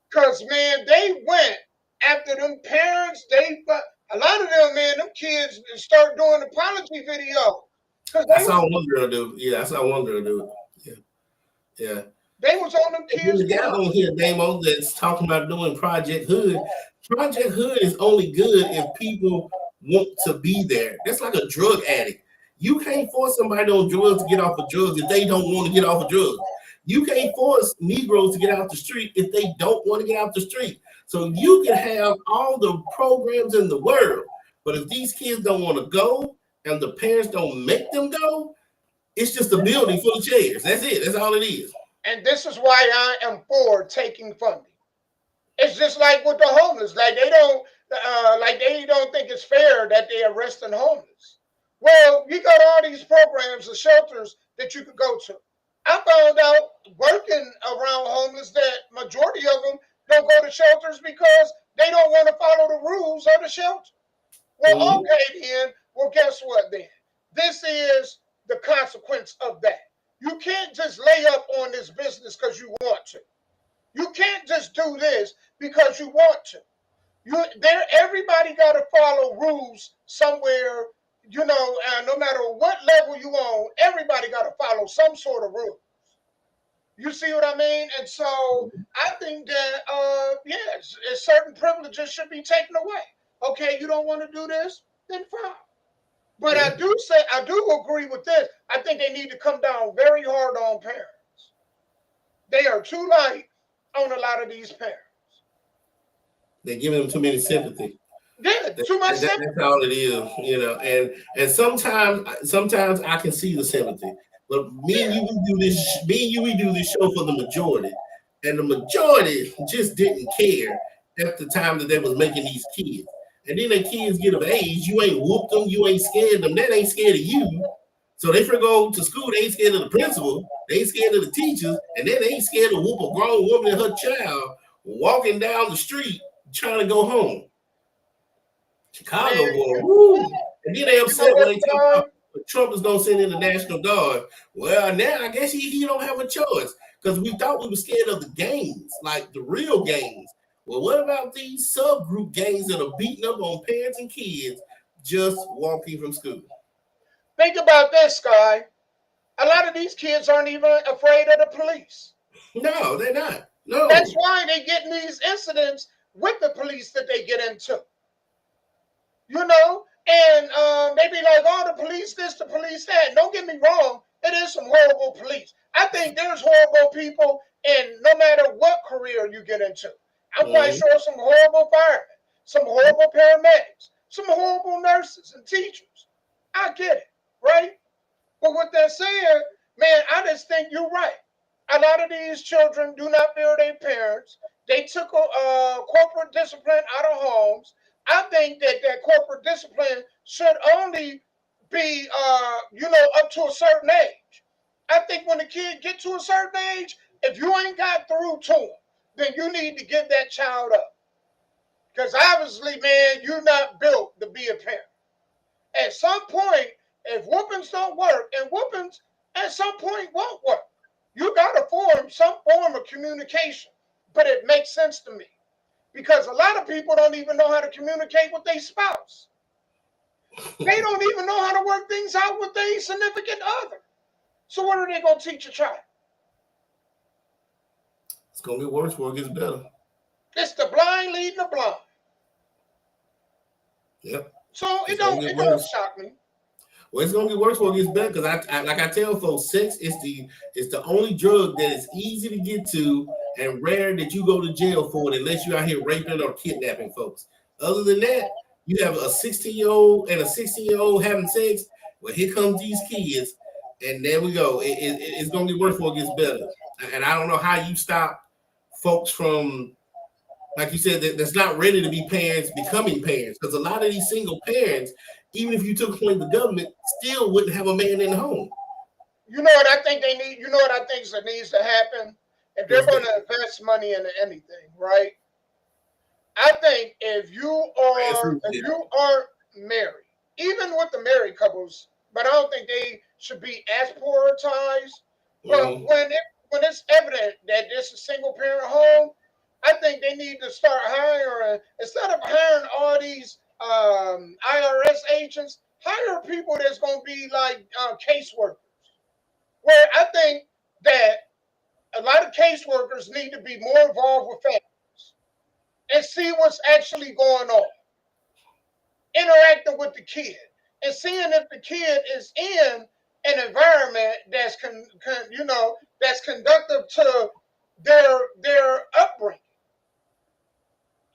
Because, man, they went after them parents. A lot of them, man, them kids start doing apology video. I saw one girl do. Yeah, I saw one girl do it. Yeah. They was on them kids. The guy on here, Damo, that's talking about doing Project Hood. Project Hood is only good if people want to be there. That's like a drug addict. You can't force somebody on drugs to get off of drugs if they don't want to get off of drugs. You can't force Negroes to get out the street if they don't want to get out the street. So you can have all the programs in the world, but if these kids don't want to go and the parents don't make them go, it's just a building full of chairs. That's it. That's all it is. And this is why I am for taking funding. It's just like with the homeless. Like they don't think it's fair that they arresting homeless. Well, you got all these programs and shelters that you could go to. I found out working around homeless that majority of them don't go to shelters because they don't want to follow the rules of the shelter. Well, okay then. Well, guess what then? This is the consequence of that. You can't just lay up on this business because you want to. You can't just do this because you want to. Everybody got to follow rules somewhere. No matter what level you on, everybody got to follow some sort of rules. You see what I mean? And so I think that, yes, certain privileges should be taken away. Okay, you don't want to do this? Then fine. But I do agree with this. I think they need to come down very hard on parents. They are too light on a lot of these parents. They're giving them too many sympathy. Yeah, too much sympathy. That's all it is, and sometimes I can see the sympathy. But me and you, we do this show for the majority. And the majority just didn't care at the time that they was making these kids. And then the kids get of age, you ain't whooped them, you ain't scared them, that ain't scared of you. So they go to school, they ain't scared of the principal, they ain't scared of the teachers, and then they ain't scared to whoop a grown woman and her child walking down the street trying to go home. Chicago, boy, woo. And then they upset when they talk about Trump is going to send in the National Guard. Well, now I guess he don't have a choice because we thought we were scared of the gangs, like the real gangs. Well, what about these subgroup gangs that are beating up on parents and kids just walking from school? Think about this, Sky. A lot of these kids aren't even afraid of the police. No, they're not. No. That's why they get in these incidents with the police that they get into. And they be like, oh, the police this, the police that. Don't get me wrong. It is some horrible police. I think there's horrible people in no matter what career you get into. I'm quite sure some horrible firemen, some horrible paramedics, some horrible nurses and teachers. I get it. right? But with that said, man, I just think you're right. A lot of these children do not fear their parents. They took corporate discipline out of homes. I think that corporate discipline should only be, up to a certain age. I think when the kid get to a certain age, if you ain't got through to them, then you need to give that child up. Because obviously, man, you're not built to be a parent. At some point, if whoopings don't work, and whoopings at some point won't work, you got to form some form of communication. But it makes sense to me because a lot of people don't even know how to communicate with their spouse. They don't even know how to work things out with their significant other. So what are they going to teach a child? It's going to get worse before it gets better. It's the blind leading the blind. Yep. So it don't shock me. Well, it's gonna get worse before it gets better because I tell folks, sex is the only drug that is easy to get to and rare that you go to jail for it unless you're out here raping or kidnapping folks. Other than that, you have a 16-year-old and a 16-year-old having sex. Well, here comes these kids, and there we go. It's gonna get worse before it gets better. And I don't know how you stop folks from, like you said, that's not ready to be parents becoming parents, because a lot of these single parents, even if you took away the government, still wouldn't have a man in the home. You know what I think they need? You know what I think that needs to happen? If they're going to invest money into anything, right? I think if you aren't married, even with the married couples, but I don't think they should be as prioritized. But when it's evident that this is a single parent home, I think they need to start hiring, instead of hiring all these IRS agents, hire people that's going to be like caseworkers. Where I think that a lot of caseworkers need to be more involved with families and see what's actually going on, interacting with the kid and seeing if the kid is in an environment that's that's conducive to their upbringing.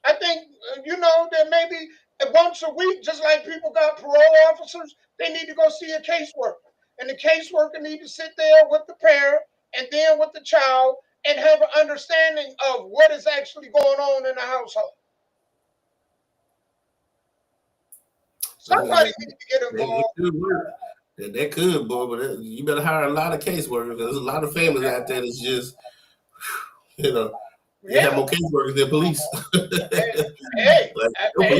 I think, that maybe once a week, just like people got parole officers, they need to go see a caseworker. And the caseworker need to sit there with the parent and then with the child and have an understanding of what is actually going on in the household. Somebody needs to get involved. That could, boy, but you better hire a lot of caseworkers because there's a lot of families out there that's just, you have more caseworkers than police. Maybe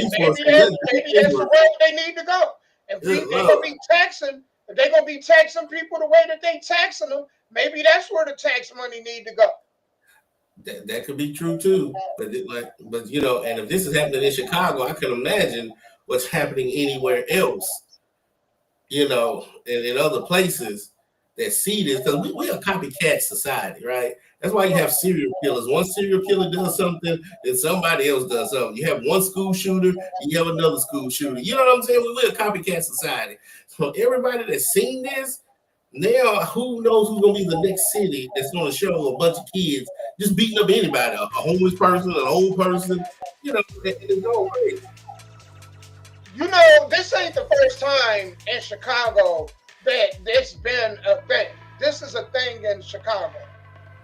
that's the way they need to go. If they're gonna be taxing, if they're gonna be taxing people the way that they taxing them, maybe that's where the tax money need to go. That could be true too. But and if this is happening in Chicago, I can imagine what's happening anywhere else. In other places that see this, because we're a copycat society, right? That's why you have serial killers. One serial killer does something, then somebody else does something. You have one school shooter, you have another school shooter. You know what I'm saying? We're a copycat society. So everybody that's seen this, now who knows who's gonna be the next city that's gonna show a bunch of kids just beating up anybody, a homeless person, an old person, it's going crazy. This ain't the first time in Chicago that this been a thing. This is a thing in Chicago.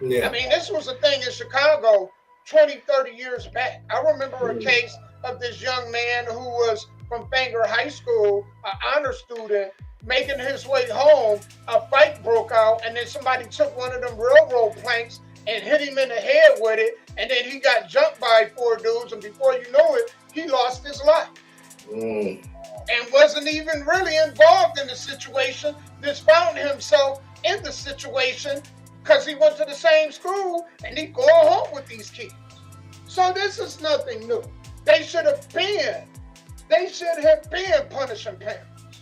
Yeah. I mean, this was a thing in Chicago 20, 30 years back. I remember a case of this young man who was from Fanger High School, an honor student, making his way home. A fight broke out, and then somebody took one of them railroad planks and hit him in the head with it, and then he got jumped by 4 dudes, and before you know it, he lost his life. And wasn't even really involved in the situation, just found himself in the situation because he went to the same school and he going home with these kids. So this is nothing new. They should have been punishing parents.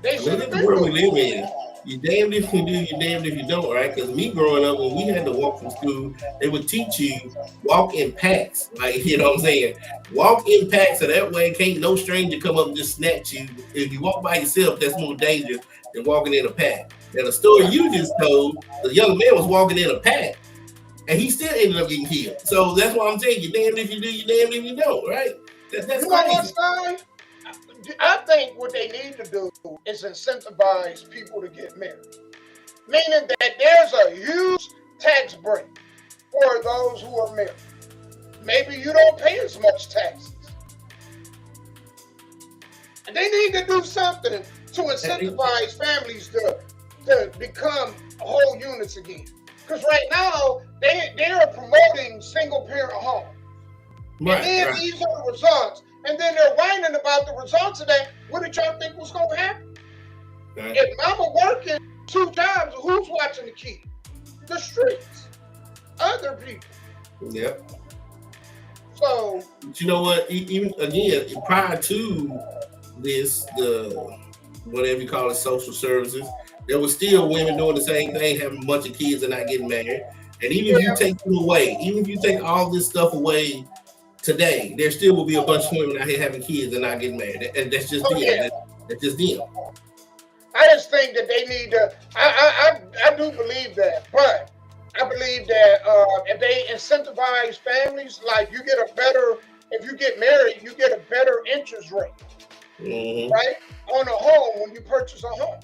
They should have been. Where we live in. You're damned if you do, you're damned if you don't, right? Because me growing up, when we had to walk from school, they would teach you walk in packs. Like, you know what I'm saying? Walk in packs, so that way can't no stranger come up and just snatch you. If you walk by yourself, that's more dangerous than walking in a pack. And the story you just told, the young man was walking in a pack, and he still ended up getting killed. So that's why I'm saying you're damned if you do, you're damned if you don't, right? That's crazy. I what they need to do is incentivize people to get married. Meaning that there's a huge tax break for those who are married. Maybe you don't pay as much taxes. And they need to do something to incentivize families to become whole units again. Because right now, they are promoting single-parent homes. Right, and then these are the results. And then they're whining about the results of that. What did y'all think was going to happen? Right. If mama working 2 jobs, who's watching the kid? The streets. Other people. Yep. So. But you know what? Even, again, prior to this, the whatever you call it, social services, there was still women doing the same thing, having a bunch of kids and not getting married. And even if you take them away, even if you take all this stuff away today, there still will be a bunch of women out here having kids and not getting married. And that's just them. Yeah. That's just them. I just think that they need to, I do believe that, but I believe that if they incentivize families, like you get a better, if you get married, you get a better interest rate, right? On a home when you purchase a home.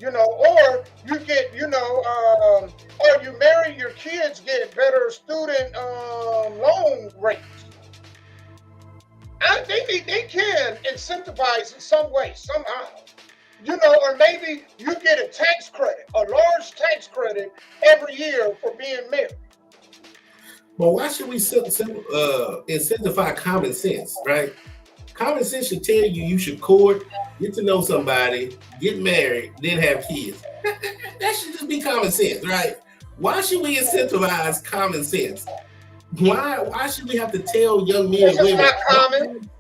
You know, or you get, you know, or you marry, your kids get better student loan rates. I think they can incentivize in some way, somehow. You know, or maybe you get a tax credit, a large tax credit every year for being married. But why should we incentivize common sense, right? Common sense should tell you should court, get to know somebody, get married, then have kids. That should just be common sense, right? Why should we incentivize common sense? Why should we have to tell young men and women? Not common.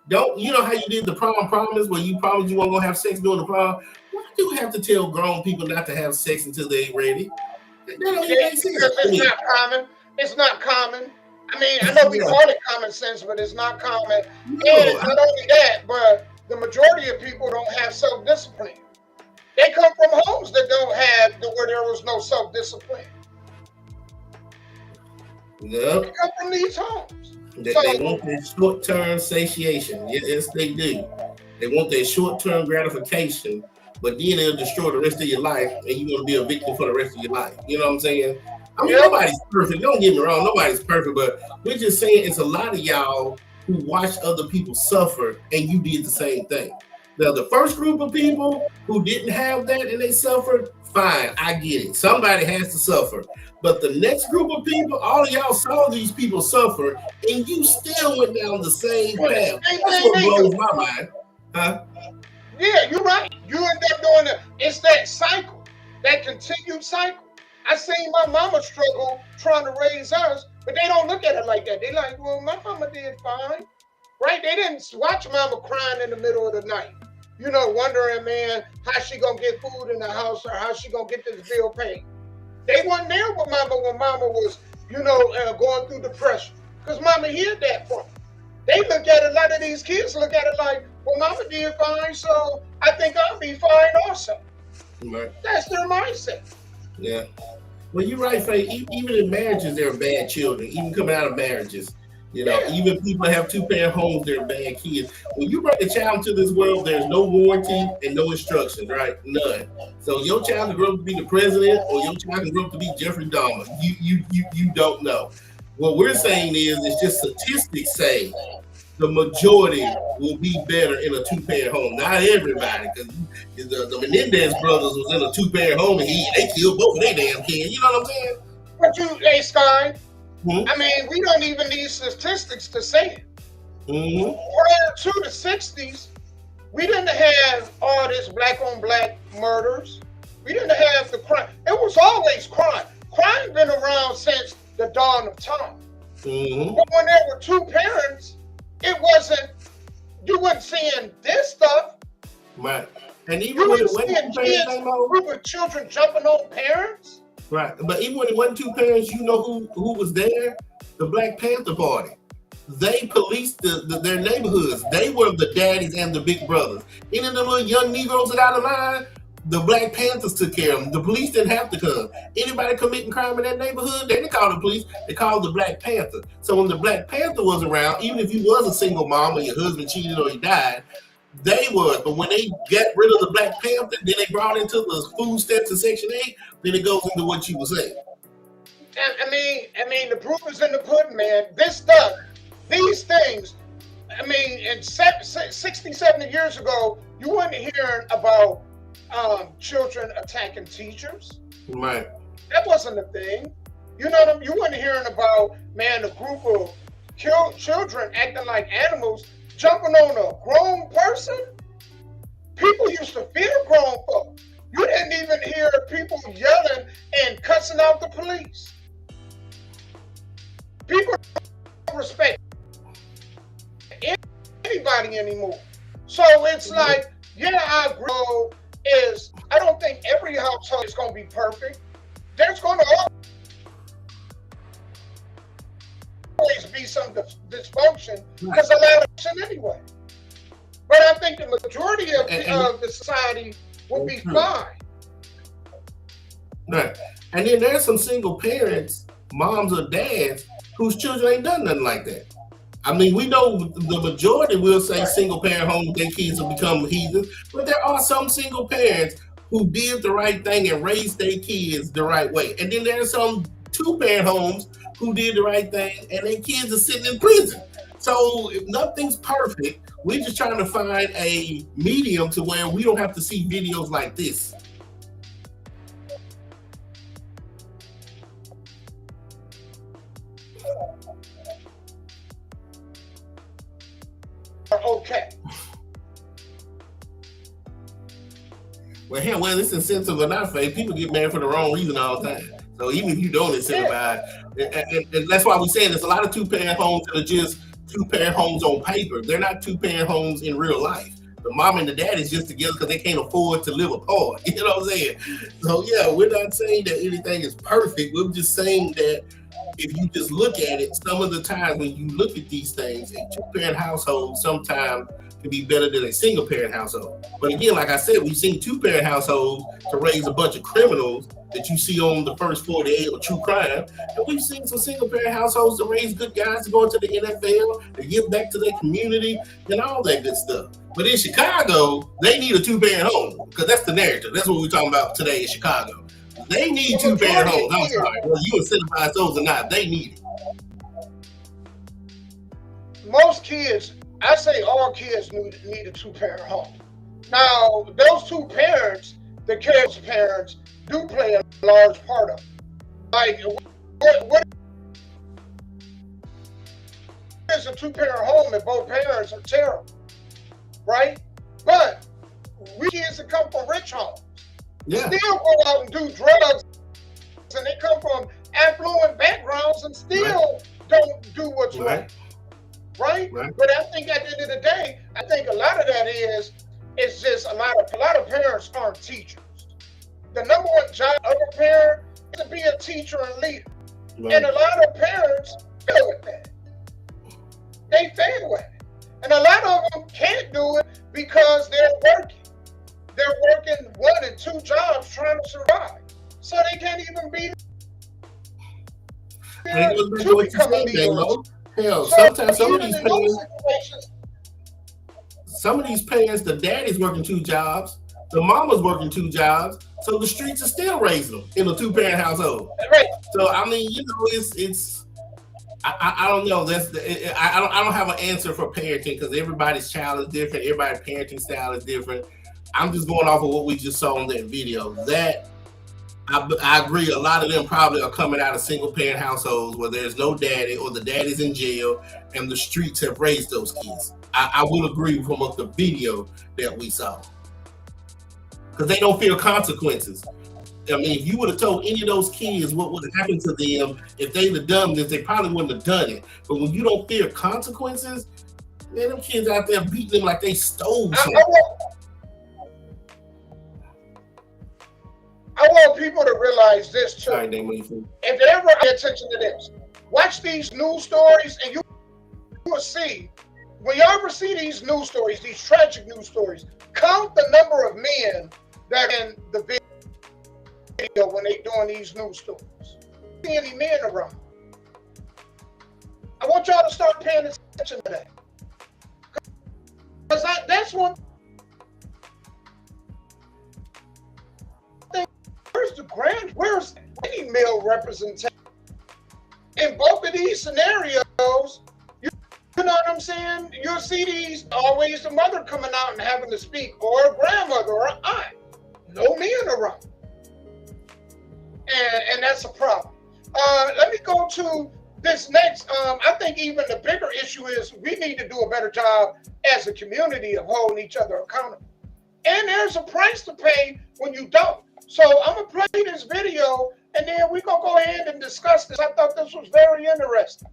Don't you know how you did the prom promise where you promised you weren't gonna have sex during the prom? Why do we have to tell grown people not to have sex until they're ready? That don't even make sense. It's not common. It's not common. I mean, I know we call it common sense, but it's not common. No, and not only that, but the majority of people don't have self-discipline. They come from homes that don't have where there was no self-discipline. Yep. They come from these homes. They want their short-term satiation. Yes, they do. They want their short-term gratification, but then they'll destroy the rest of your life, and you're going to be a victim for the rest of your life. You know what I'm saying? I mean, nobody's perfect. Don't get me wrong. Nobody's perfect, but we're just saying it's a lot of y'all who watch other people suffer, and you did the same thing. Now, the first group of people who didn't have that and they suffered, fine, I get it. Somebody has to suffer. But the next group of people, all of y'all saw these people suffer, and you still went down the same path. That's what blows my mind. Huh? Yeah, you're right. You end up doing it. It's that cycle, that continued cycle. I seen my mama struggle trying to raise us, but they don't look at it like that. They like, well, my mama did fine, right? They didn't watch mama crying in the middle of the night, you know, wondering, man, how she gonna get food in the house or how she gonna get this bill paid. They weren't there with mama when mama was, you know, going through depression, because mama hid that from them. They look at it, a lot of these kids look at it like, well, mama did fine, so I think I'll be fine also. Right. That's their mindset. Yeah. Well, you're right, Faye. Even in marriages, there are bad children. Even coming out of marriages, you know, even people have 2-parent homes, they're bad kids. When you bring a child into this world, there's no warranty and no instructions, right? None. So your child can grow up to be the president, or your child can grow up to be Jeffrey Dahmer. You don't know. What we're saying is, it's just statistics say the majority will be better in a 2-parent home. Not everybody, because the Menendez brothers was in a 2-parent home and they killed both of their damn kids. You know what I'm saying? But hey, Sky, I mean, we don't even need statistics to say it. Prior to the 60s, we didn't have all this black-on-black murders. We didn't have the crime. It was always crime. Crime been around since the dawn of time. But when there were 2 parents, it wasn't, you weren't seeing this stuff. Right. And even when it wasn't 2 parents, group of children jumping on parents. Right. But even when it wasn't 2 parents, you know who was there? The Black Panther Party. They policed their neighborhoods. They were the daddies and the big brothers. Any of the little young Negroes that out of line, the Black Panthers took care of them. The police didn't have to come. Anybody committing crime in that neighborhood, they didn't call the police. They called the Black Panther. So when the Black Panther was around, even if you was a single mom or your husband cheated or he died, They was, but when they got rid of the Black Panther, then they brought into the food stamps in Section 8, then it goes into what you were saying. I mean, the proof is in the pudding, man. This stuff, these things, I mean, in 60, 70 years ago, you weren't hearing about children attacking teachers. Right. That wasn't a thing. You know what I mean? You weren't hearing about, man, a group of children acting like animals, jumping on a grown person. People used to fear grown folk. You didn't even hear people yelling and cussing out the police. People don't respect anybody anymore. So it's like, yeah, I agree. I don't think every household is going to be perfect. There's going to always be some dysfunction because a lot of it anyway. But I think the majority of the society will be fine. Right. And then there's some single parents, moms or dads, whose children ain't done nothing like that. I mean, we know the majority will say single parent homes, their kids will become heathens, but there are some single parents who did the right thing and raised their kids the right way. And then there's some two-parent homes who did the right thing and their kids are sitting in prison. So if nothing's perfect, we're just trying to find a medium to where we don't have to see videos like this. Okay. Well, hell, whether it's insensitive or not, Faith, people get married for the wrong reason all the time. So even if you don't incentivize, and that's why we're saying there's a lot of two-parent homes that are just two-parent homes on paper. They're not two-parent homes in real life. The mom and the dad is just together because they can't afford to live apart. You know what I'm saying? So yeah, we're not saying that anything is perfect. We're just saying that if you just look at it, some of the times when you look at these things, a two-parent household sometimes can be better than a single-parent household. But again, like I said, we've seen two-parent households to raise a bunch of criminals that you see on the first 48 of true crime. And we've seen some single-parent households to raise good guys to go into the NFL, to give back to their community, and all that good stuff. But in Chicago, they need a two-parent home because that's the narrative. That's what we're talking about today in Chicago. They need two-parent homes. I'm sorry. Whether you incentivize those or not, they need it. Most kids, I say all kids need a two-parent home. Now, those two parents, the kids' parents, do play a large part of it. Like, what is a two-parent home if both parents are terrible, right? But we kids that come from rich homes still go out and do drugs, and they come from affluent backgrounds and still don't do what's right. Right? But I think at the end of the day, I think a lot of that is just a lot of parents aren't teachers. The number one job of a parent is to be a teacher and leader. And a lot of parents fail at that. They fail at it. And a lot of them can't do it because they're working. They're working 1 and 2 jobs trying to survive. So they can't even be there to become a leader. Hell, sometimes some of these parents, the daddy's working 2 jobs, the mama's working 2 jobs, so the streets are still raising them in a 2-parent household. Right. So I mean, you know, it's I don't know. I don't have an answer for parenting because everybody's child is different. Everybody's parenting style is different. I'm just going off of what we just saw in that video. That I agree. A lot of them probably are coming out of single-parent households where there's no daddy or the daddy's in jail and the streets have raised those kids. I will agree from the video that we saw because they don't feel consequences. I mean, if you would have told any of those kids what would have happened to them if they'd have done this, they probably wouldn't have done it. But when you don't fear consequences, man, them kids out there beating them like they stole something. I want people to realize this too. If they ever pay attention to this, watch these news stories and you will see, when you ever see these news stories, these tragic news stories, count the number of men that are in the video when they doing these news stories. See any men around. I want y'all to start paying attention to that. That's one thing. Where's any male representation? In both of these scenarios, you know what I'm saying? You'll see these always the mother coming out and having to speak, or a grandmother or an aunt. No men around. And that's a problem. Let me go to this next. I think even the bigger issue is we need to do a better job as a community of holding each other accountable. And there's a price to pay when you don't. So I'm going to play this video, and then we're going to go ahead and discuss this. I thought this was very interesting.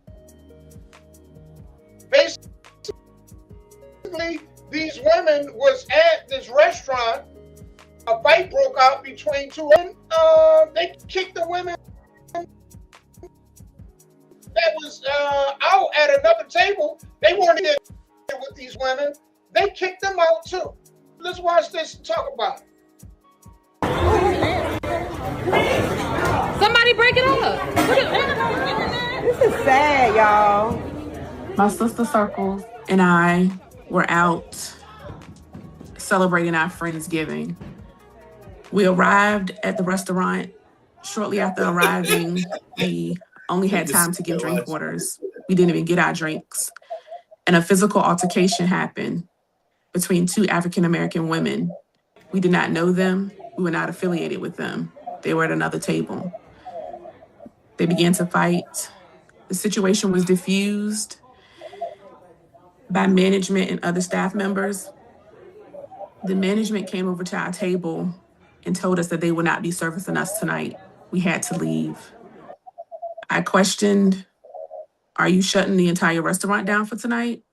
Basically, these women was at this restaurant. A fight broke out between two women. They kicked the women that was out at another table. They weren't in with these women. They kicked them out too. Let's watch this and talk about it. Somebody break it up. This is sad, y'all. My sister Circles and I were out celebrating our Friendsgiving. We arrived at the restaurant. Shortly after arriving, we only had time to give drink orders. We didn't even get our drinks. And a physical altercation happened between two African-American women. We did not know them. We were not affiliated with them. They were at another table. They began to fight. The situation was diffused by management and other staff members. The management came over to our table and told us that they would not be servicing us tonight. We had to leave. I questioned, are you shutting the entire restaurant down for tonight?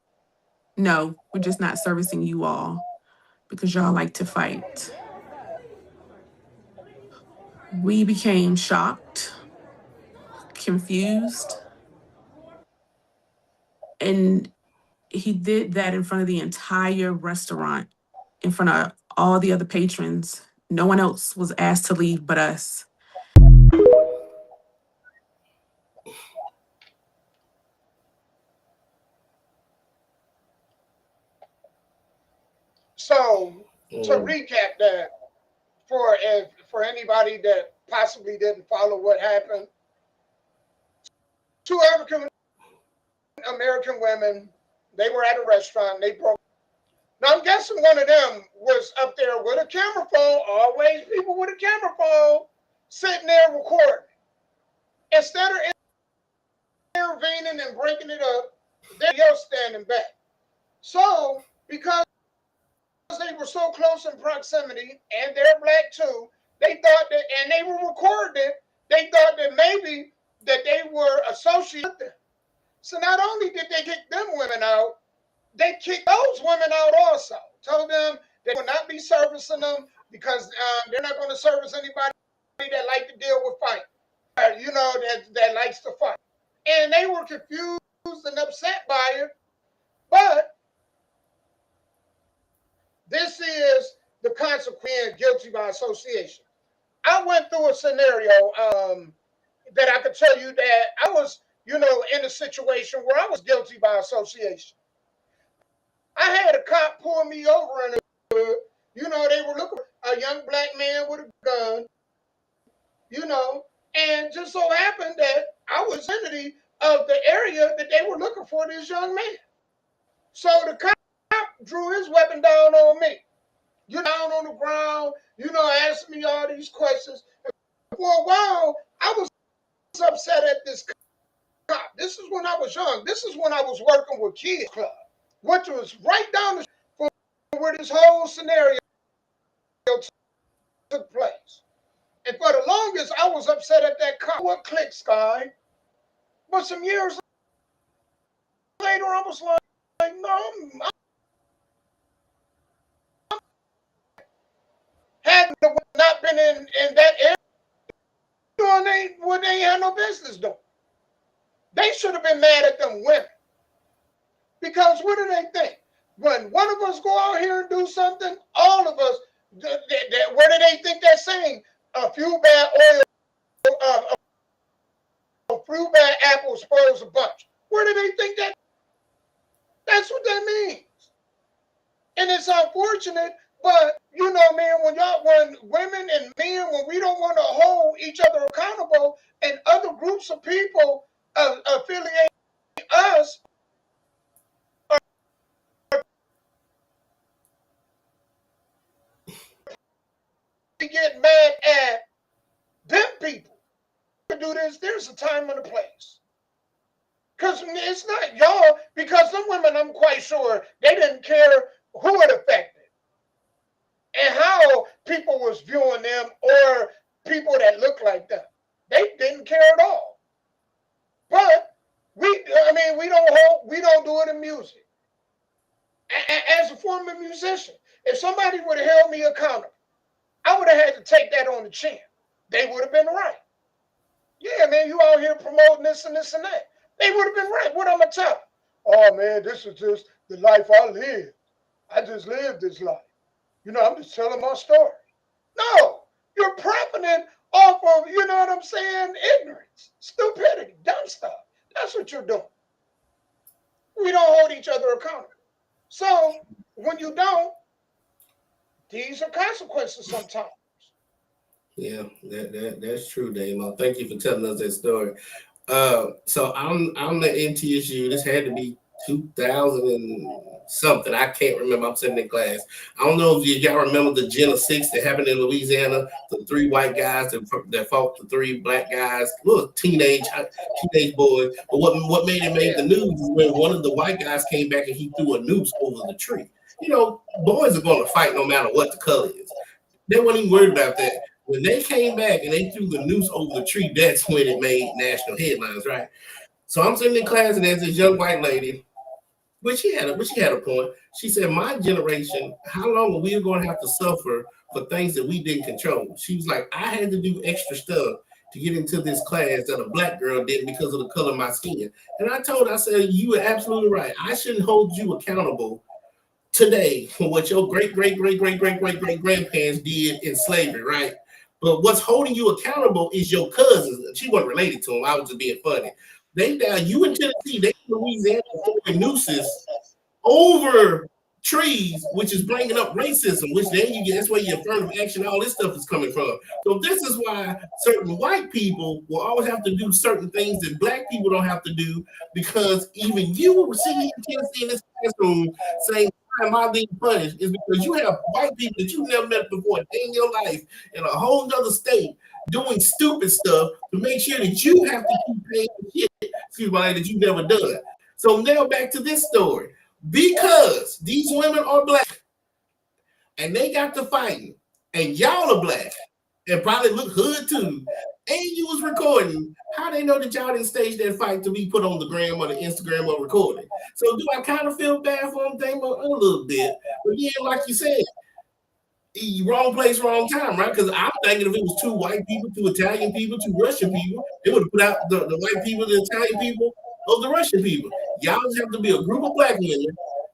No, we're just not servicing you all because y'all like to fight. We became shocked, confused, and he did that in front of the entire restaurant, in front of all the other patrons. No one else was asked to leave but us. So to recap that, for anybody that possibly didn't follow what happened, two African American women, they were at a restaurant, they broke. Now I'm guessing one of them was up there with a camera phone, always people with a camera phone, sitting there recording. Instead of intervening and breaking it up, they're standing back. So, because they were so close in proximity, and they're black too, they thought that, and they were recording it, they thought that maybe that they were associated with them. So not only did they kick them women out, they kicked those women out also. Told them they would not be servicing them because they're not going to service anybody that like to deal with fight. That likes to fight. And they were confused and upset by it. But this is the consequence of guilty by association. I went through a scenario that I could tell you that I was, in a situation where I was guilty by association. I had a cop pull me over in a hood. They were looking for a young black man with a gun, and just so happened that I was in the area that they were looking for this young man. So the cop drew his weapon down on me. Down on the ground, asked me all these questions. For a while, I was upset at this cop. This is when I was young. This is when I was working with Kids Club, which was right down the street from where this whole scenario took place. And for the longest, I was upset at that cop. What clicked, Sky? But some years later, I was like, no, had not been in that area, they had no business doing. They should have been mad at them women. Because what do they think? When one of us go out here and do something, all of us, what do they think they're saying? A few bad apples spoils a bunch. Where do they think that? That's what that means. And it's unfortunate, but you know, man, when women and men, when we don't want to hold each other accountable, and other groups of people affiliate us, we get mad at them people. To do this, there's a time and a place. Because it's not y'all, because some women, I'm quite sure, they didn't care who it affected and how people was viewing them or people that look like them. They didn't care at all. But we don't do it in music. As a former musician, if somebody would have held me accountable, I would have had to take that on the chin. They would have been right. Yeah, man, you out here promoting this and this and that. They would have been right. What I'm going to tell them? Oh, man, this is just the life I live. I just lived this life. You know, I'm just telling my story. No, you're profiting off of, you know what I'm saying, ignorance, stupidity, dumb stuff. That's what you're doing. We don't hold each other accountable. So when you don't, these are consequences sometimes. Yeah, that's true, Damo. Thank you for telling us that story. So I'm the MTSU. This had to be 2000 and something. I can't remember. I'm sitting in class. I don't know if y'all remember the Gen 6 that happened in Louisiana. The 3 white guys that fought the 3 black guys, little teenage boys. But what made it make the news is when one of the white guys came back and he threw a noose over the tree. You know, boys are going to fight no matter what the color is. They weren't even worried about that. When they came back and they threw the noose over the tree, that's when it made national headlines, right? So I'm sitting in class and there's this young white lady, but she had a point. She said, "My generation, how long are we going to have to suffer for things that we didn't control?" She was like, "I had to do extra stuff to get into this class that a black girl didn't because of the color of my skin." And I told her, I said, "You are absolutely right. I shouldn't hold you accountable today for what your great grandparents did in slavery, right? But what's holding you accountable is your cousins." She wasn't related to them. I was just being funny. They down you in Tennessee, they in Louisiana throwing nooses over trees, which is bringing up racism, which then you get, that's where your affirmative action, all this stuff is coming from. So this is why certain white people will always have to do certain things that black people don't have to do, because even you were sitting in Tennessee in this classroom saying, "Why am I being punished?" is because you have white people that you've never met before in your life in a whole other state doing stupid stuff to make sure that you have to keep paying shit, that you've never done. So now back to this story. Because these women are black and they got to fighting, and y'all are black and probably look hood too, and you was recording, how they know that y'all didn't stage that fight to be put on the gram or the Instagram or recording? So do I kind of feel bad for them? A little bit. But yeah, like you said, wrong place, wrong time, right? Because I'm thinking if it was 2 white people, 2 Italian people, 2 Russian people, they would have put out the white people, the Italian people, of the Russian people. Y'all just have to be a group of black women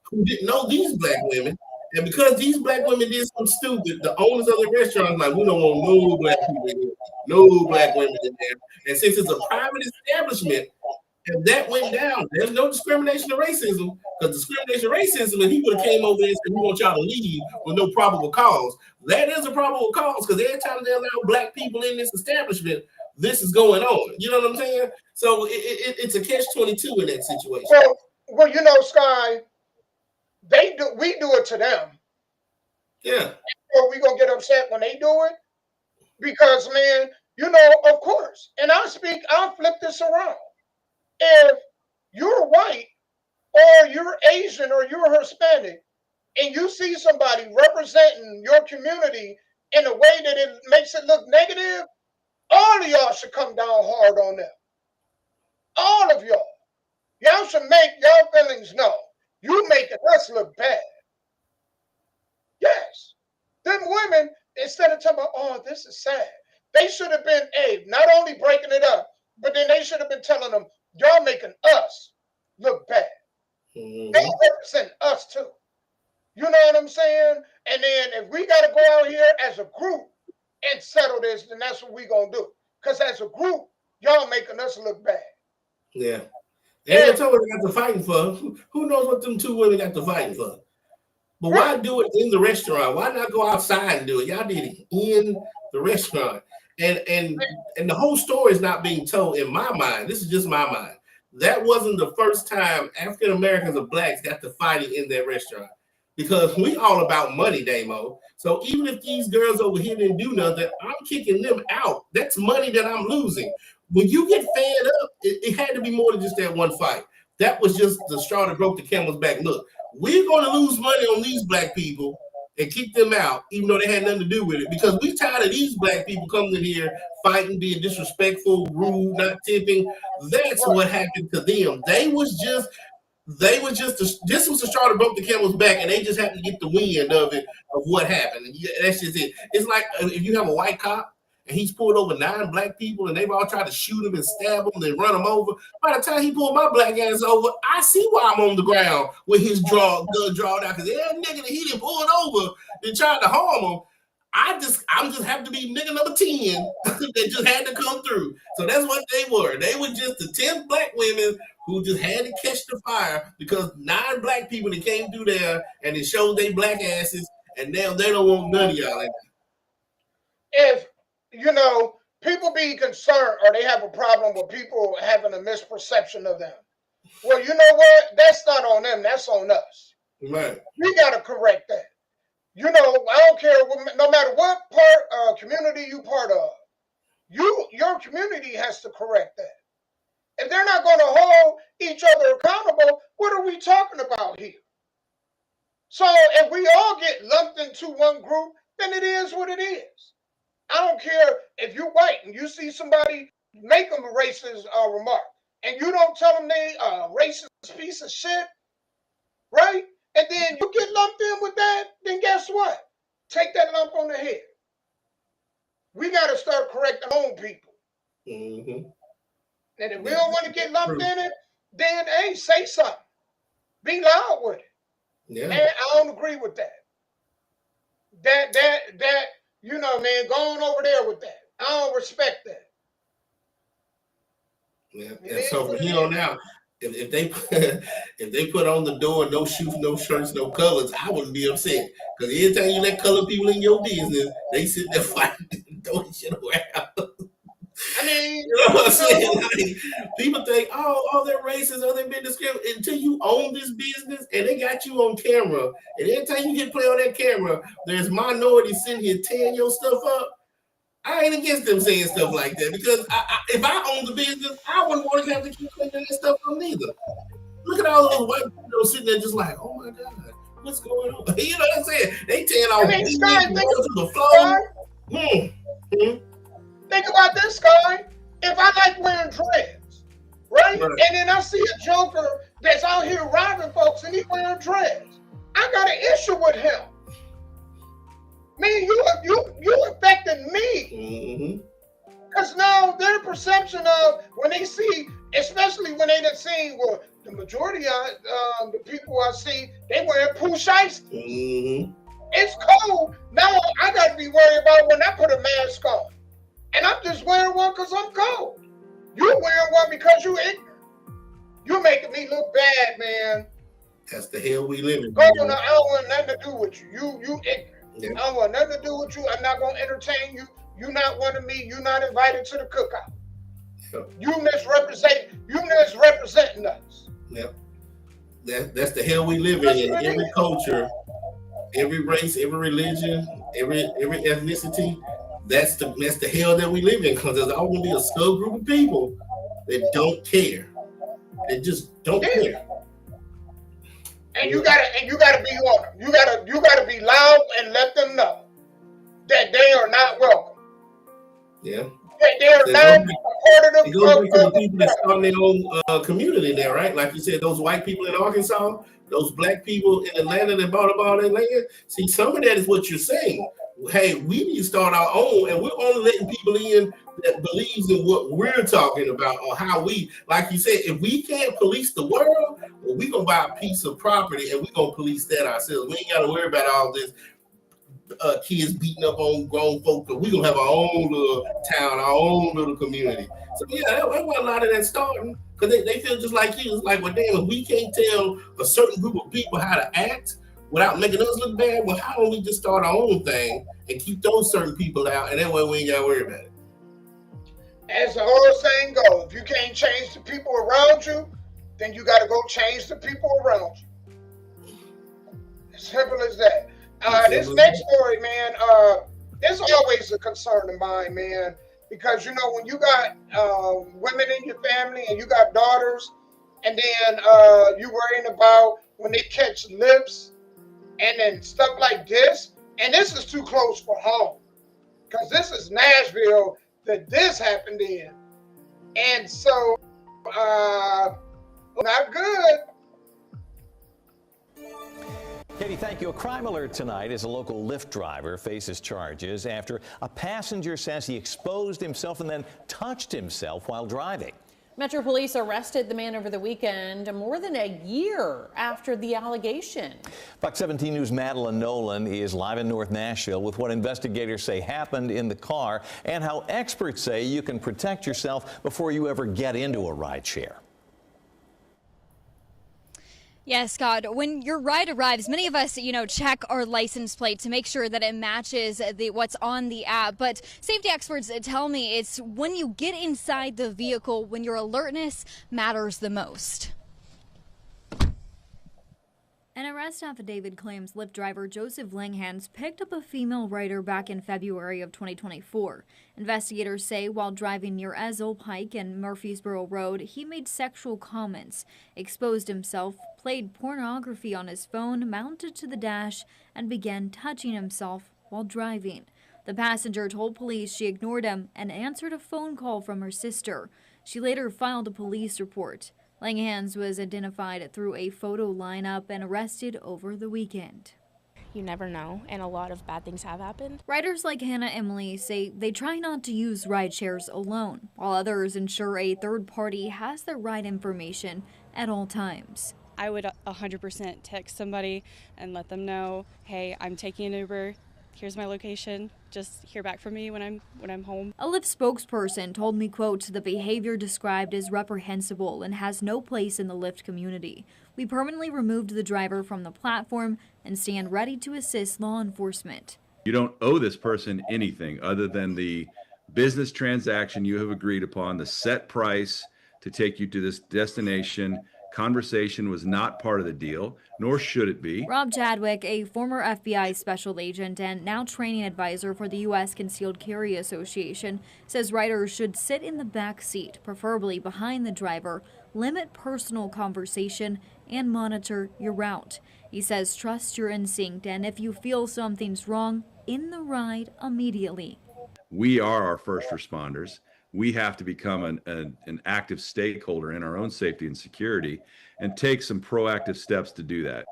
who didn't know these black women. And because these black women did something stupid, the owners of the restaurant like, "We don't want no black people in here, no black women in there." And since it's a private establishment, and that went down, there's no discrimination or racism, because discrimination or racism, if he would have came over there and said, "We want y'all to leave with no probable cause," that is a probable cause, because every time they allow black people in this establishment, this is going on. You know what I'm saying? So it's a catch-22 in that situation. Well, you know, Sky, we do it to them. Yeah. Or we gonna get upset when they do it? Because, man, you know, of course. And I'll flip this around. If you're white or you're Asian or you're Hispanic and you see somebody representing your community in a way that it makes it look negative, all of y'all should come down hard on them. All of y'all. Y'all should make y'all feelings known. You making us look bad. Yes. Them women, instead of talking about, "Oh, this is sad," they should have been, not only breaking it up, but then they should have been telling them, "Y'all making us look bad." Mm-hmm. They represent us too. You know what I'm saying? And then if we got to go out here as a group and settle this, then that's what we going to do. Because as a group, y'all making us look bad. Yeah. And that's what they got to fighting for. Who knows what them 2 women got to fighting for? But why do it in the restaurant? Why not go outside and do it? Y'all did it in the restaurant. And the whole story is not being told in my mind. This is just my mind. That wasn't the first time African Americans or blacks got to fighting in that restaurant. Because we all about money, Damo. So even if these girls over here didn't do nothing, I'm kicking them out. That's money that I'm losing. When you get fed up, it had to be more than just that one fight. That was just the straw that broke the camel's back. Look, we're going to lose money on these black people and kick them out, even though they had nothing to do with it, because we tired of these black people coming in here fighting, being disrespectful, rude, not tipping. That's what happened to them. This was the straw that broke the camel's back, and they just had to get the wind of it, of what happened. And that's just it. It's like if you have a white cop and he's pulled over 9 black people and they've all tried to shoot him and stab him and run him over. By the time he pulled my black ass over, I see why I'm on the ground with his gun drawn out, because every nigga that he done pulled over and tried to harm him, I'm just have to be nigga number 10 that just had to come through. So that's what they were. They were just the 10 black women who just had to catch the fire because 9 black people that came through there and it showed they black asses, and now they don't want none of y'all. If people be concerned or they have a problem with people having a misperception of them, well, you know what? That's not on them. That's on us. Right. We got to correct that. I don't care, no matter what community you part of, your community has to correct that. If they're not going to hold each other accountable, what are we talking about here? So if we all get lumped into one group, then it is what it is. I don't care if you're white and you see somebody make them a racist remark and you don't tell them they a racist piece of shit, right? And then you get lumped in with that, then guess what? Take that lump on the head. We got to start correcting our own people. Mm-hmm. And if we don't want to get lumped in it, then, hey, say something. Be loud with it. Yeah. And I don't agree with that. That, man, go on over there with that. I don't respect that. Yeah. And so from here on out, if they put on the door no shoes, no shirts, no colors, I wouldn't be upset. Because every time you let colored people in your business, they sit there fighting, throwing shit around. I mean, you know what I'm saying? Like, people think, oh, they're racist, they've been discriminated. Until you own this business and they got you on camera, and every time you get play on that camera, there's minorities sitting here tearing your stuff up. I ain't against them saying stuff like that, because if I own the business, I wouldn't want to have to keep cleaning that stuff up neither. Look at all those white people sitting there just like, oh my God, what's going on? You know what I'm saying? They tearing off to the floor. Think about this, guy. If I like wearing dreads, right? And then I see a joker that's out here robbing folks and he wearing dreads, I got an issue with him. Man, you affecting me. Because now their perception of when they see, especially when they done seen, well, the majority of the people I see, they wearing pool shiesties. It's cold. Now I got to be worried about when I put a mask on. And I'm just wearing one because I'm cold. You're wearing one because you're ignorant. You're making me look bad, man. That's the hell we live in. Governor, I don't want nothing to do with you. You ignorant. Yeah. I don't want nothing to do with you. I'm not going to entertain you. You're not one of me. You're not invited to the cookout. Yep. You misrepresenting us. Yep. That's the hell we live in every culture, every race, every religion, every ethnicity. That's the hell that we live in, because there's always going to be a subgroup of people that don't care. They just don't care. And you gotta be on them. You gotta be loud and let them know that they are not welcome. Yeah. That they are not a part of the people that start their own community there, right? Like you said, those white people in Arkansas, those black people in Atlanta that bought up all that land. See, some of that is what you're saying. Hey, we need to start our own, and we're only letting people in that believes in what we're talking about, or how we, like you said, if we can't police the world, well, we're going to buy a piece of property and we're going to police that ourselves. We ain't got to worry about all this kids beating up on grown folk, because we're going to have our own little town, our own little community. So, yeah, that's why a lot of that starting, because they feel just like you. It's like, well, damn, if we can't tell a certain group of people how to act, without making us look bad. Well, how don't we just start our own thing and keep those certain people out, and that way we ain't got to worry about it. As the old saying goes, if you can't change the people around you, then you got to go change the people around you. As simple as that. This next story, man, it's always a concern of mine, man, because, you know, when you got women in your family and you got daughters, and then you worrying about when they catch lips and then stuff like this, and this is too close for home, because this is Nashville that this happened in. And so, not good. Katie, thank you. A crime alert tonight as a local Lyft driver faces charges after a passenger says he exposed himself and then touched himself while driving. Metro Police arrested the man over the weekend more than a year after the allegation. Fox 17 News' Madeline Nolan is live in North Nashville with what investigators say happened in the car and how experts say you can protect yourself before you ever get into a rideshare. Yes, Scott, when your ride arrives, many of us, check our license plate to make sure that it matches what's on the app. But safety experts tell me it's when you get inside the vehicle when your alertness matters the most. An arrest affidavit claims Lyft driver Joseph Langhans picked up a female rider back in February of 2024. Investigators say while driving near Ezel Pike and Murfreesboro Road, he made sexual comments, exposed himself, played pornography on his phone, mounted to the dash, and began touching himself while driving. The passenger told police she ignored him and answered a phone call from her sister. She later filed a police report. Langhans was identified through a photo lineup and arrested over the weekend. You never know, and a lot of bad things have happened. Riders like Hannah Emily say they try not to use ride shares alone, while others ensure a third party has their ride information at all times. I would 100% text somebody and let them know, hey, I'm taking an Uber. Here's my location. Just hear back from me when I'm home. A Lyft spokesperson told me, quote, the behavior described is reprehensible and has no place in the Lyft community. We permanently removed the driver from the platform and stand ready to assist law enforcement. You don't owe this person anything other than the business transaction you have agreed upon, the set price to take you to this destination. Conversation was not part of the deal, nor should it be. Rob Chadwick, a former FBI special agent and now training advisor for the U.S. Concealed Carry Association, says riders should sit in the back seat, preferably behind the driver, limit personal conversation, and monitor your route. He says trust your instinct, and if you feel something's wrong, end the ride immediately. We are our first responders. We have to become an active stakeholder in our own safety and security and take some proactive steps to do that.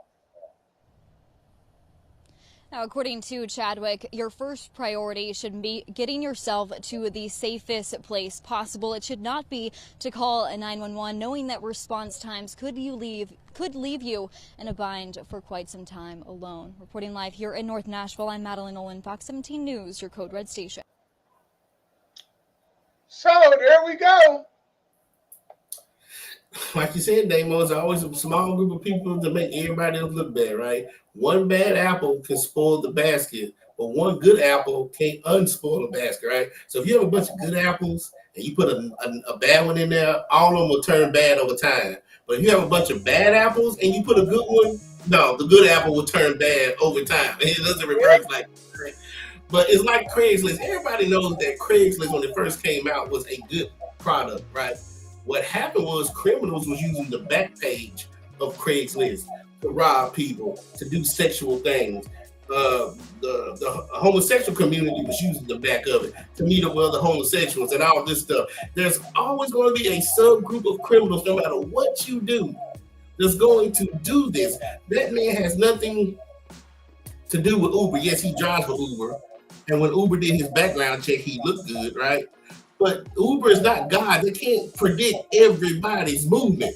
Now, according to Chadwick, your first priority should be getting yourself to the safest place possible. It should not be to call a 911, knowing that response times could leave you in a bind for quite some time alone. Reporting live here in North Nashville, I'm Madeline Nolan, Fox 17 News, your Code Red station. So there we go. Like you said, Damo, it's always a small group of people to make everybody else look bad, right? One bad apple can spoil the basket, but one good apple can't unspoil the basket, right? So if you have a bunch of good apples and you put a bad one in there, all of them will turn bad over time. But if you have a bunch of bad apples and you put a good one, no, the good apple will turn bad over time. It doesn't reverse like that, right? But it's like Craigslist. Everybody knows that Craigslist, when it first came out, was a good product, right? What happened was criminals was using the back page of Craigslist to rob people, to do sexual things. The homosexual community was using the back of it to meet up with other homosexuals and all this stuff. There's always going to be a subgroup of criminals, no matter what you do, that's going to do this. That man has nothing to do with Uber. Yes, he drives for Uber. And when Uber did his background check, he looked good, right? But Uber is not God. They can't predict everybody's movement.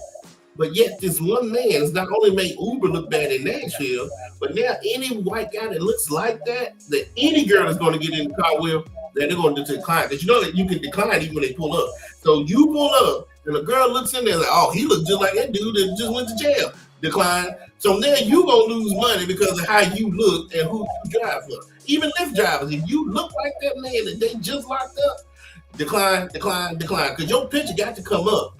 But yet this one man has not only made Uber look bad in Nashville, but now any white guy that looks like that any girl is going to get in the car with, then they're going to decline. Because you know that you can decline even when they pull up. So you pull up, and a girl looks in there like, oh, he looks just like that dude that just went to jail. Decline. So now you gonna lose money because of how you look and who you drive for. Even Lyft drivers, if you look like that man that they just locked up, decline. Because your picture got to come up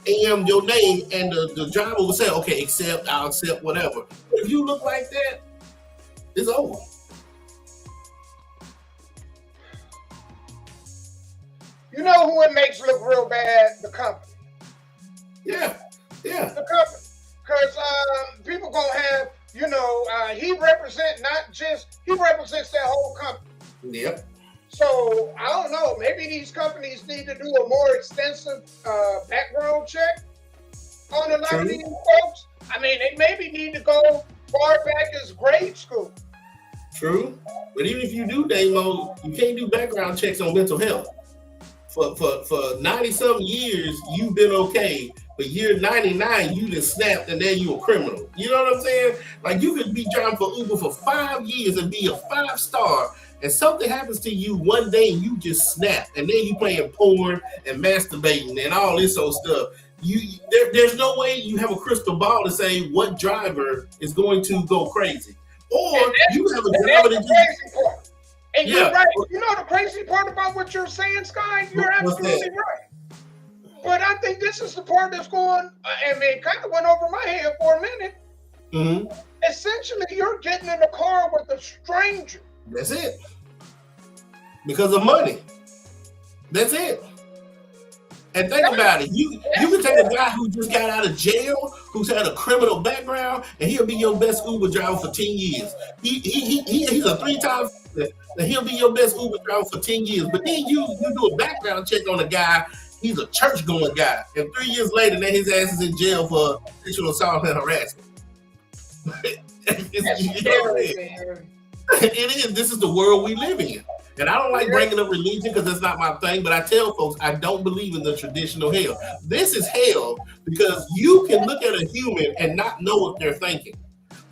and your name, and the driver will say, okay, I'll accept whatever. But if you look like that, it's over. You know who it makes look real bad? The company. Yeah. The company. Because people gonna have, he represents that whole company. Yep. So I don't know. Maybe these companies need to do a more extensive background check on a lot of these folks. I mean, they maybe need to go far back as grade school. True. But even if you do, Damo, you can't do background checks on mental health. For 90-something years, you've been okay. But year 99, you just snapped and then you a criminal. You know what I'm saying? Like, you could be driving for Uber for 5 years and be a 5-star, and something happens to you one day and you just snap, and then you playing porn and masturbating and all this old stuff. There's no way you have a crystal ball to say what driver is going to go crazy. Or you have a driver that just... And you're right. You know the crazy part about what you're saying, Sky? You're absolutely right. But I think this is the part that's going, I mean, it kind of went over my head for a minute. Mm-hmm. Essentially, you're getting in the car with a stranger. That's it. Because of money. That's it. And think about it. You can take a guy who just got out of jail, who's had a criminal background, and he'll be your best Uber driver for 10 years. He's a 3-time, and he'll be your best Uber driver for 10 years. But then you do a background check on a guy, he's a church-going guy, and 3 years later, then his ass is in jail for sexual assault and harassment. It is. This is the world we live in. And I don't like bringing up religion because that's not my thing, but I tell folks I don't believe in the traditional hell. This is hell because you can look at a human and not know what they're thinking.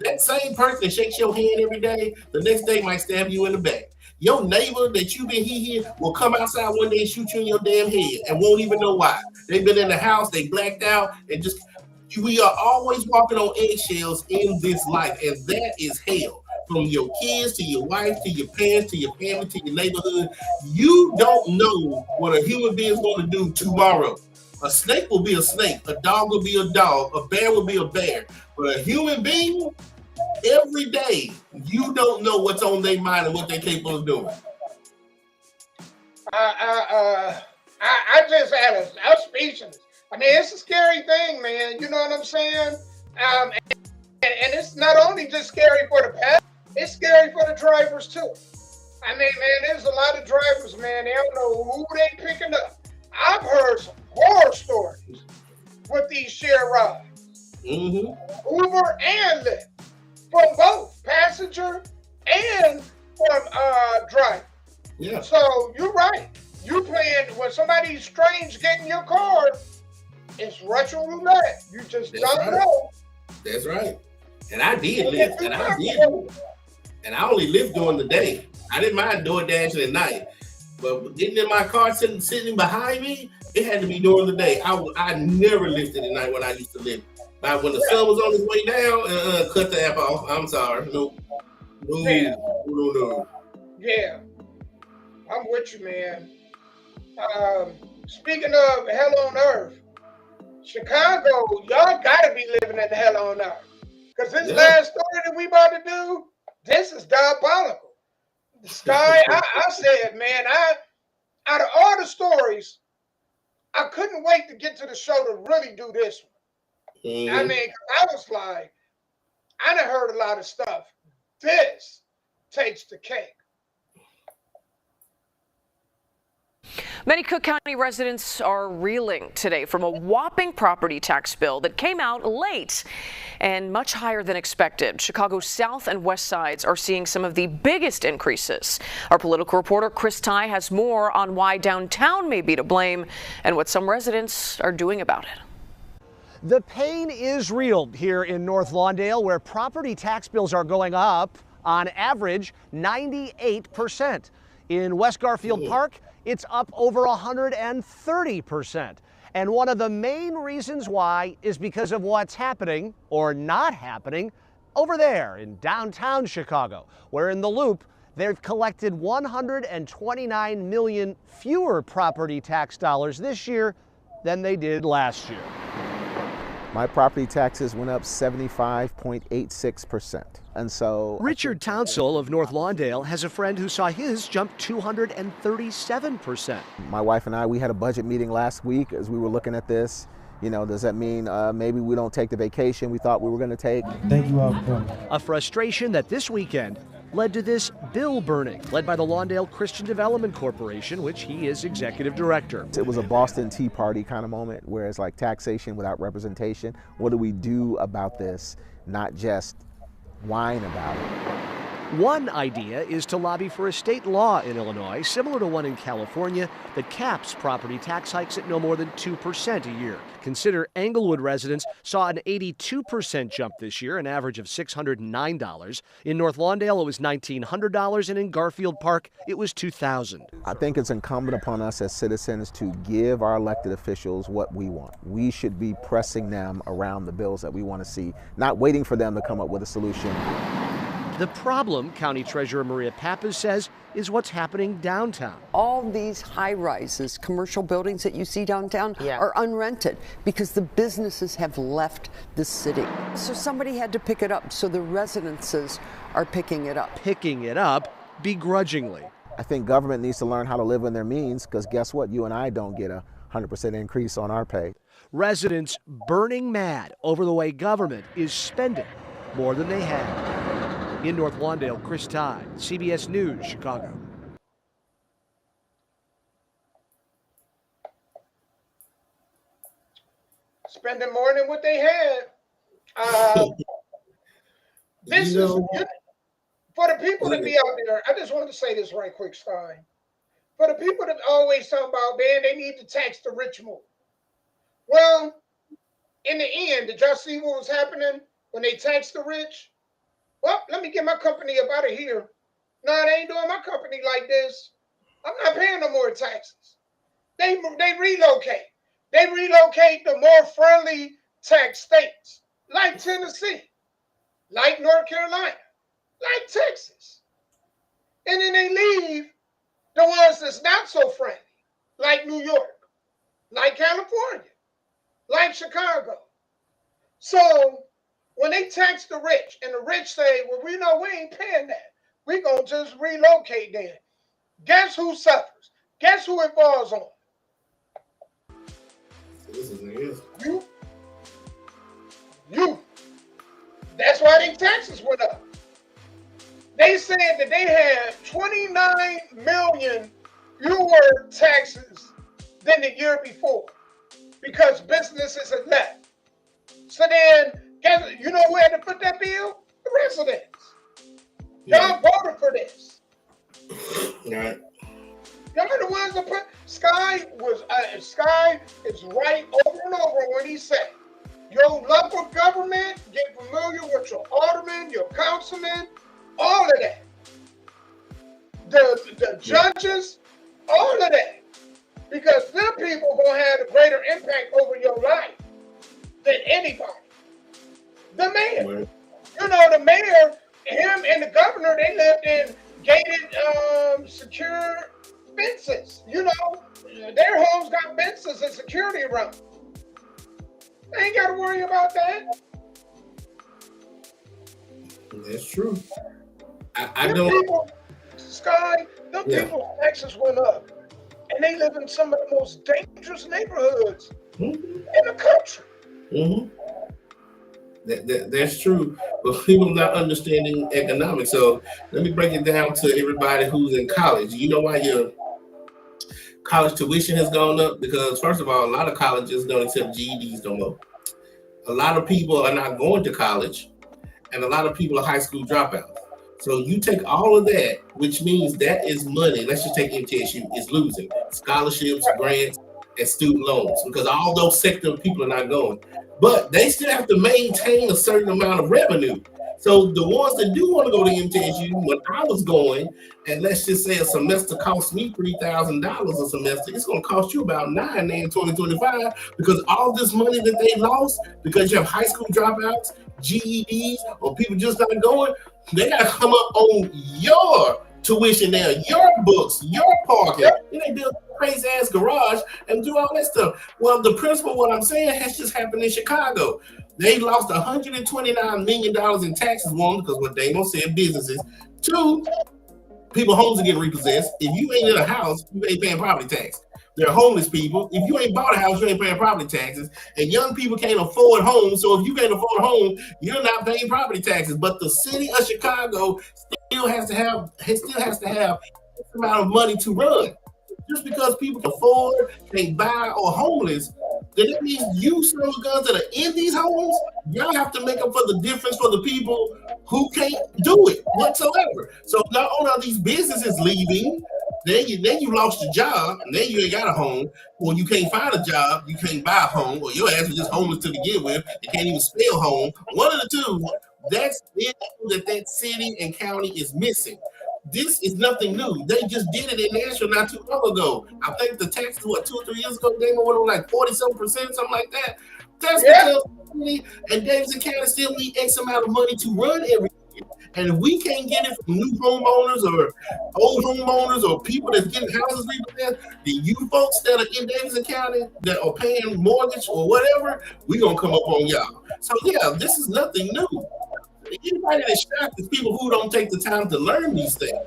That same person that shakes your hand every day, the next day might stab you in the back. Your neighbor that you've been here will come outside one day and shoot you in your damn head and won't even know why. They've been in the house, they blacked out, and just, we are always walking on eggshells in this life, and that is hell. From your kids to your wife to your parents to your family to your neighborhood, you don't know what a human being is going to do tomorrow. A snake will be a snake, a dog will be a dog, a bear will be a bear. But a human being, every day, you don't know what's on their mind and what they're capable of doing. I speechless. I mean, it's a scary thing, man. You know what I'm saying? And it's not only just scary for the past. It's scary for the drivers too. I mean, man, there's a lot of drivers, man. They don't know who they picking up. I've heard some horror stories with these share rides, Uber and Lyft, from both passenger and from driver. Yeah. So you're right. You playing when somebody's strange get in your car. It's Russian roulette. You just don't know. That's right. And I did Lyft, and I only lived during the day. I didn't mind DoorDashing at night, but getting in my car, sitting behind me, it had to be during the day. I never lifted at night when I used to live. But when the sun was on its way down, cut the app off. I'm sorry. No. Yeah, I'm with you, man. Speaking of hell on earth, Chicago, y'all gotta be living in hell on earth. Because this last story that we about to do, this is diabolical. Sky, I said, man, out of all the stories, I couldn't wait to get to the show to really do this one. I mean, I was like, I done heard a lot of stuff. This takes the cake. Many Cook County residents are reeling today from a whopping property tax bill that came out late and much higher than expected. Chicago's south and west sides are seeing some of the biggest increases. Our political reporter Chris Ty has more on why downtown may be to blame and what some residents are doing about it. The pain is real here in North Lawndale, where property tax bills are going up on average 98%. In West Garfield Park, it's up over 130%. And one of the main reasons why is because of what's happening or not happening over there in downtown Chicago, where in the Loop, they've collected 129 million fewer property tax dollars this year than they did last year. My property taxes went up 75.86%. And so Richard Townsell of North Lawndale has a friend who saw his jump 237%. My wife and I, we had a budget meeting last week as we were looking at this. You know, does that mean maybe we don't take the vacation we thought we were going to take? Thank you all for coming. A frustration that this weekend led to this bill burning, led by the Lawndale Christian Development Corporation, which he is executive director. It was a Boston Tea Party kind of moment, where it's like taxation without representation. What do we do about this? Not just whine about it. One idea is to lobby for a state law in Illinois, similar to one in California, that caps property tax hikes at no more than 2% a year. Consider Englewood residents saw an 82% jump this year, an average of $609. In North Lawndale, it was $1,900, and in Garfield Park, it was $2,000. I think it's incumbent upon us as citizens to give our elected officials what we want. We should be pressing them around the bills that we want to see, not waiting for them to come up with a solution. The problem, County Treasurer Maria Pappas says, is what's happening downtown. All these high-rises, commercial buildings that you see downtown are unrented because the businesses have left the city. So somebody had to pick it up, so the residences are picking it up. Picking it up begrudgingly. I think government needs to learn how to live in their means, because guess what? You and I don't get a 100% increase on our pay. Residents burning mad over the way government is spending more than they have. In North Lawndale, Chris Tide, CBS News, Chicago. Spending more than what they had. This is for the people that be out there. I just want to say this right quick, Stein. For the people that always talk about, man, they need to tax the rich more. Well, in the end, did y'all see what was happening when they taxed the rich? Well, let me get my company up out of here. No, they ain't doing my company like this. I'm not paying no more taxes. They relocate. They relocate to more friendly tax states, like Tennessee, like North Carolina, like Texas. And then they leave the ones that's not so friendly, like New York, like California, like Chicago. So when they tax the rich, and the rich say, well, we know we ain't paying that. We're going to just relocate then. Guess who suffers? Guess who it falls on? You. That's why their taxes went up. They said that they had 29 million fewer taxes than the year before because businesses had left. So then, you know who had to put that bill? The residents. Y'all voted for this. Right. Y'all are the ones that put Sky is right over and over when he said, your local government, get familiar with your alderman, your councilman, all of that. The judges, all of that. Because them people gonna have a greater impact over your life than anybody. The mayor. Right. You know, the mayor, him and the governor, they lived in gated, secure fences. You know, their homes got fences and security around. They ain't got to worry about that. That's true. I them don't. People, Sky, them people's taxes went up, and they live in some of the most dangerous neighborhoods in the country. Mm-hmm. That's true, but people not understanding economics. So let me break it down to everybody who's in college. You know why your college tuition has gone up? Because first of all, a lot of colleges don't accept GEDs no more. A lot of people are not going to college, and a lot of people are high school dropouts. So you take all of that, which means that is money. Let's just take MTSU, is losing scholarships, grants, and student loans, because all those sector of people are not going. But they still have to maintain a certain amount of revenue. So the ones that do want to go to MTSU, when I was going, and let's just say a semester cost me $3,000 a semester, it's going to cost you about $9,000 in 2025 because all this money that they lost because you have high school dropouts, GEDs, or people just not going, they got to come up on your tuition there, your books, your parking. Then they build a crazy ass garage and do all that stuff. Well, the principle, what I'm saying, has just happened in Chicago. They lost $129 million in taxes, one, because what Damo said, businesses. Two, people homes are getting repossessed. If you ain't in a house, you ain't paying property tax. There are homeless people. If you ain't bought a house, you ain't paying property taxes. And young people can't afford homes. So if you can't afford a home, you're not paying property taxes. But the city of Chicago still has to have X amount of money to run. Just because people can afford, can't buy, or homeless, then that means you son of guns that are in these homes, y'all have to make up for the difference for the people who can't do it whatsoever. So not only are these businesses leaving, then you lost your job, and then you ain't got a home, or you can't find a job, you can't buy a home, or your ass is just homeless to begin with, and can't even spell home. One of the two, that's it that city and county is missing. This is nothing new. They just did it in Nashville not too long ago. I think the taxes, 2 or 3 years ago, they went on like 40-something%, something like that. That's because and Davidson County still need X amount of money to run everything. And if we can't get it from new homeowners or old homeowners or people that's getting houses repossessed, the you folks that are in Davidson County that are paying mortgage or whatever, we're going to come up on y'all. So, yeah, this is nothing new. Anybody that's shocked is people who don't take the time to learn these things.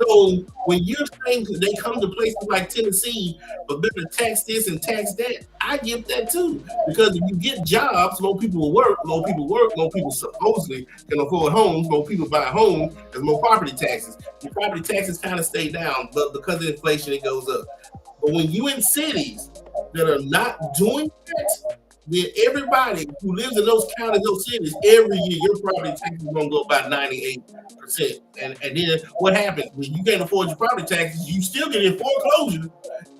So when you're saying they come to places like Tennessee, but better tax this and tax that, I get that too. Because if you get jobs, more people will work, more people supposedly can afford homes, more people buy homes, there's more property taxes. The property taxes kind of stay down, but because of inflation, it goes up. But when you in cities that are not doing that, then everybody who lives in those counties, those cities, every year your property taxes is gonna go about 98%. And then what happens when you can't afford your property taxes? You still get in foreclosure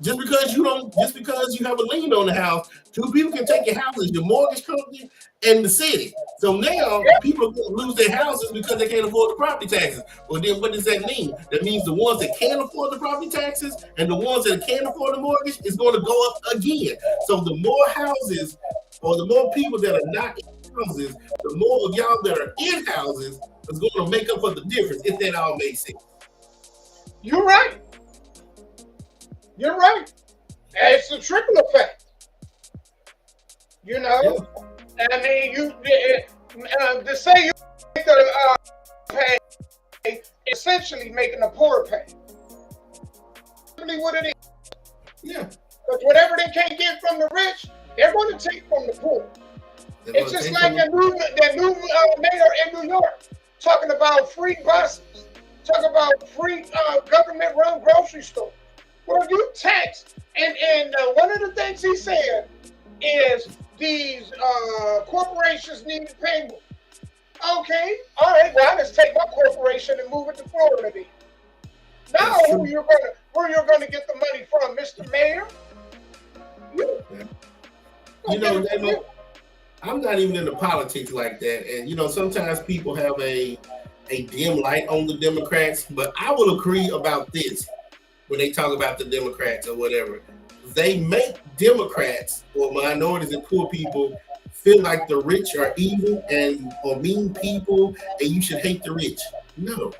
just because you have a lien on the house. Two people can take your houses, your mortgage company and the city. So now people are gonna lose their houses because they can't afford the property taxes. Well, then what does that mean? That means the ones that can't afford the property taxes and the ones that can't afford the mortgage is going to go up again. So the more houses or the more people that are not in houses, the more of y'all that are in houses is going to make up for the difference, if that all makes sense. You're right. You're right. And it's a trickle effect. You know, I mean, to say you make the pay, essentially making the poor pay. Really what it is. Yeah. Because whatever they can't get from the rich, they're going to take from the poor. It's just like the new mayor in New York talking about free buses, talking about free government-run grocery stores. Well, you tax, and one of the things he said is these corporations need to pay more. Okay, all right. Well, let's take my corporation and move it to Florida. Then. Now, where you're going to get the money from, Mr. Mayor? You know, I'm not even into politics like that. And, you know, sometimes people have a dim light on the Democrats, but I will agree about this when they talk about the Democrats or whatever. They make Democrats or minorities and poor people feel like the rich are evil or mean people and you should hate the rich. No.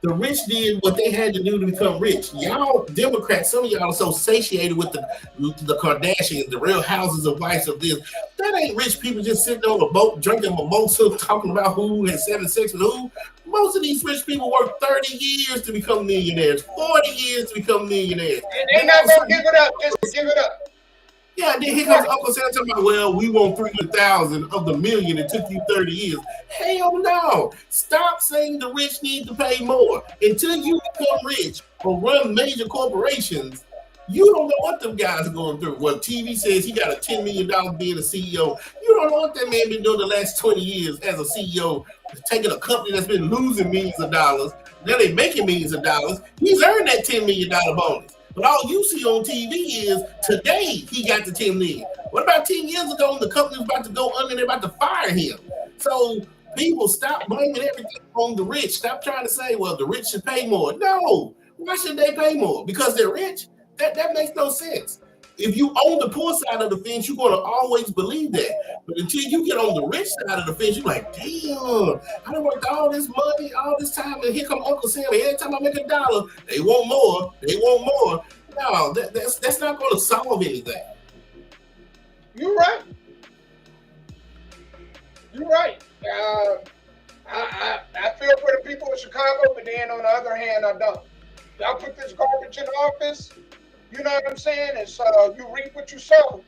The rich did what they had to do to become rich. Y'all Democrats, some of y'all are so satiated with the Kardashians, the Real Houses of Vice of this. That ain't rich people just sitting on a boat drinking mimosa, talking about who has having sex with who. Most of these rich people work 30 years to become millionaires, 40 years to become millionaires. And they're not going to give it up just to give it up. Yeah, then here comes Uncle Sam talking about, well, we want 300,000 of the $1 million. It took you 30 years. Hell no. Stop saying the rich need to pay more. Until you become rich or run major corporations, you don't know what them guys are going through. Well, TV says he got a $10 million being a CEO. You don't know what that man been doing the last 20 years as a CEO, taking a company that's been losing millions of dollars. Now they're making millions of dollars. He's earned that $10 million bonus. But all you see on TV is today he got the $10 million. What about 10 years ago when the company was about to go under and they're about to fire him? So People stop blaming everything on the rich. Stop trying to say, well, the rich should pay more. No, why should they pay more? Because they're rich? That makes no sense. If you own the poor side of the fence, you're gonna always believe that. But until you get on the rich side of the fence, you're like, damn, I done worked all this money, all this time, and here come Uncle Sam. Every time I make $1, they want more. They want more. No, that's not gonna solve anything. You're right. You're right. I feel for the people in Chicago, but then on the other hand, I don't. Y'all put this garbage in office. You know what I'm saying? It's you reap what you sow.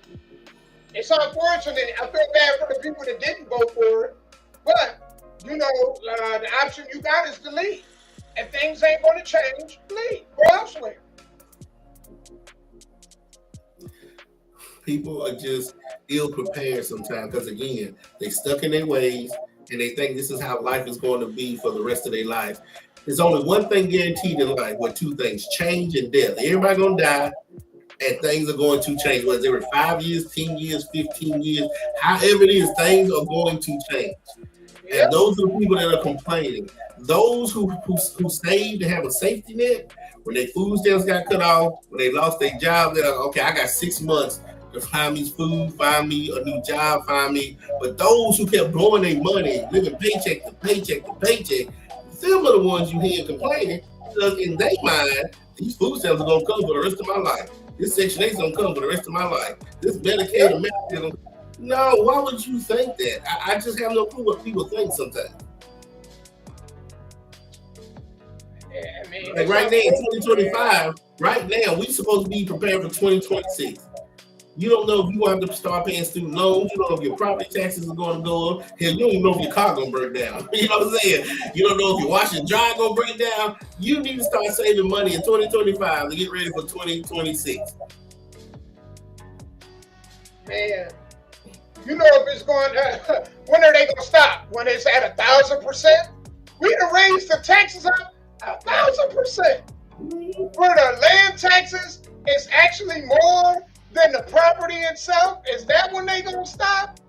It's unfortunate. I feel bad for the people that didn't vote for it, but you know the option you got is to leave. If things ain't going to change, leave. Go elsewhere. People are just ill prepared sometimes because, again, they stuck in their ways and they think this is how life is going to be for the rest of their life. There's only one thing guaranteed in life, or two things: change and death. Everybody gonna die, and things are going to change. Whether every 5 years, 10 years, 15 years, however it is, things are going to change. And those are the people that are complaining. Those who saved to have a safety net, when their food stamps got cut off, when they lost their job, they're like, okay, I got 6 months to find me food, find me a new job, find me. But those who kept blowing their money, living paycheck to paycheck to paycheck, them are the ones you hear complaining, because in their mind, these food stamps are gonna come for the rest of my life. This Section 8 is gonna come for the rest of my life. This Medicaid and Medicare. No, why would you think that? I just have no clue what people think sometimes. Yeah, I mean, like right now in 2025, right now we supposed to be prepared for 2026. You don't know if you want to start paying student loans. You don't know if your property taxes are going to go up. Hell, you don't even know if your car going to break down. You know what I'm saying? You don't know if your washer and dryer going to break down. You need to start saving money in 2025 to get ready for 2026. Man, you know if it's going to, when are they going to stop? When it's at 1,000%? We done raised the taxes up 1,000%. For the land taxes, it's actually more than the property itself. Is that when they gonna stop?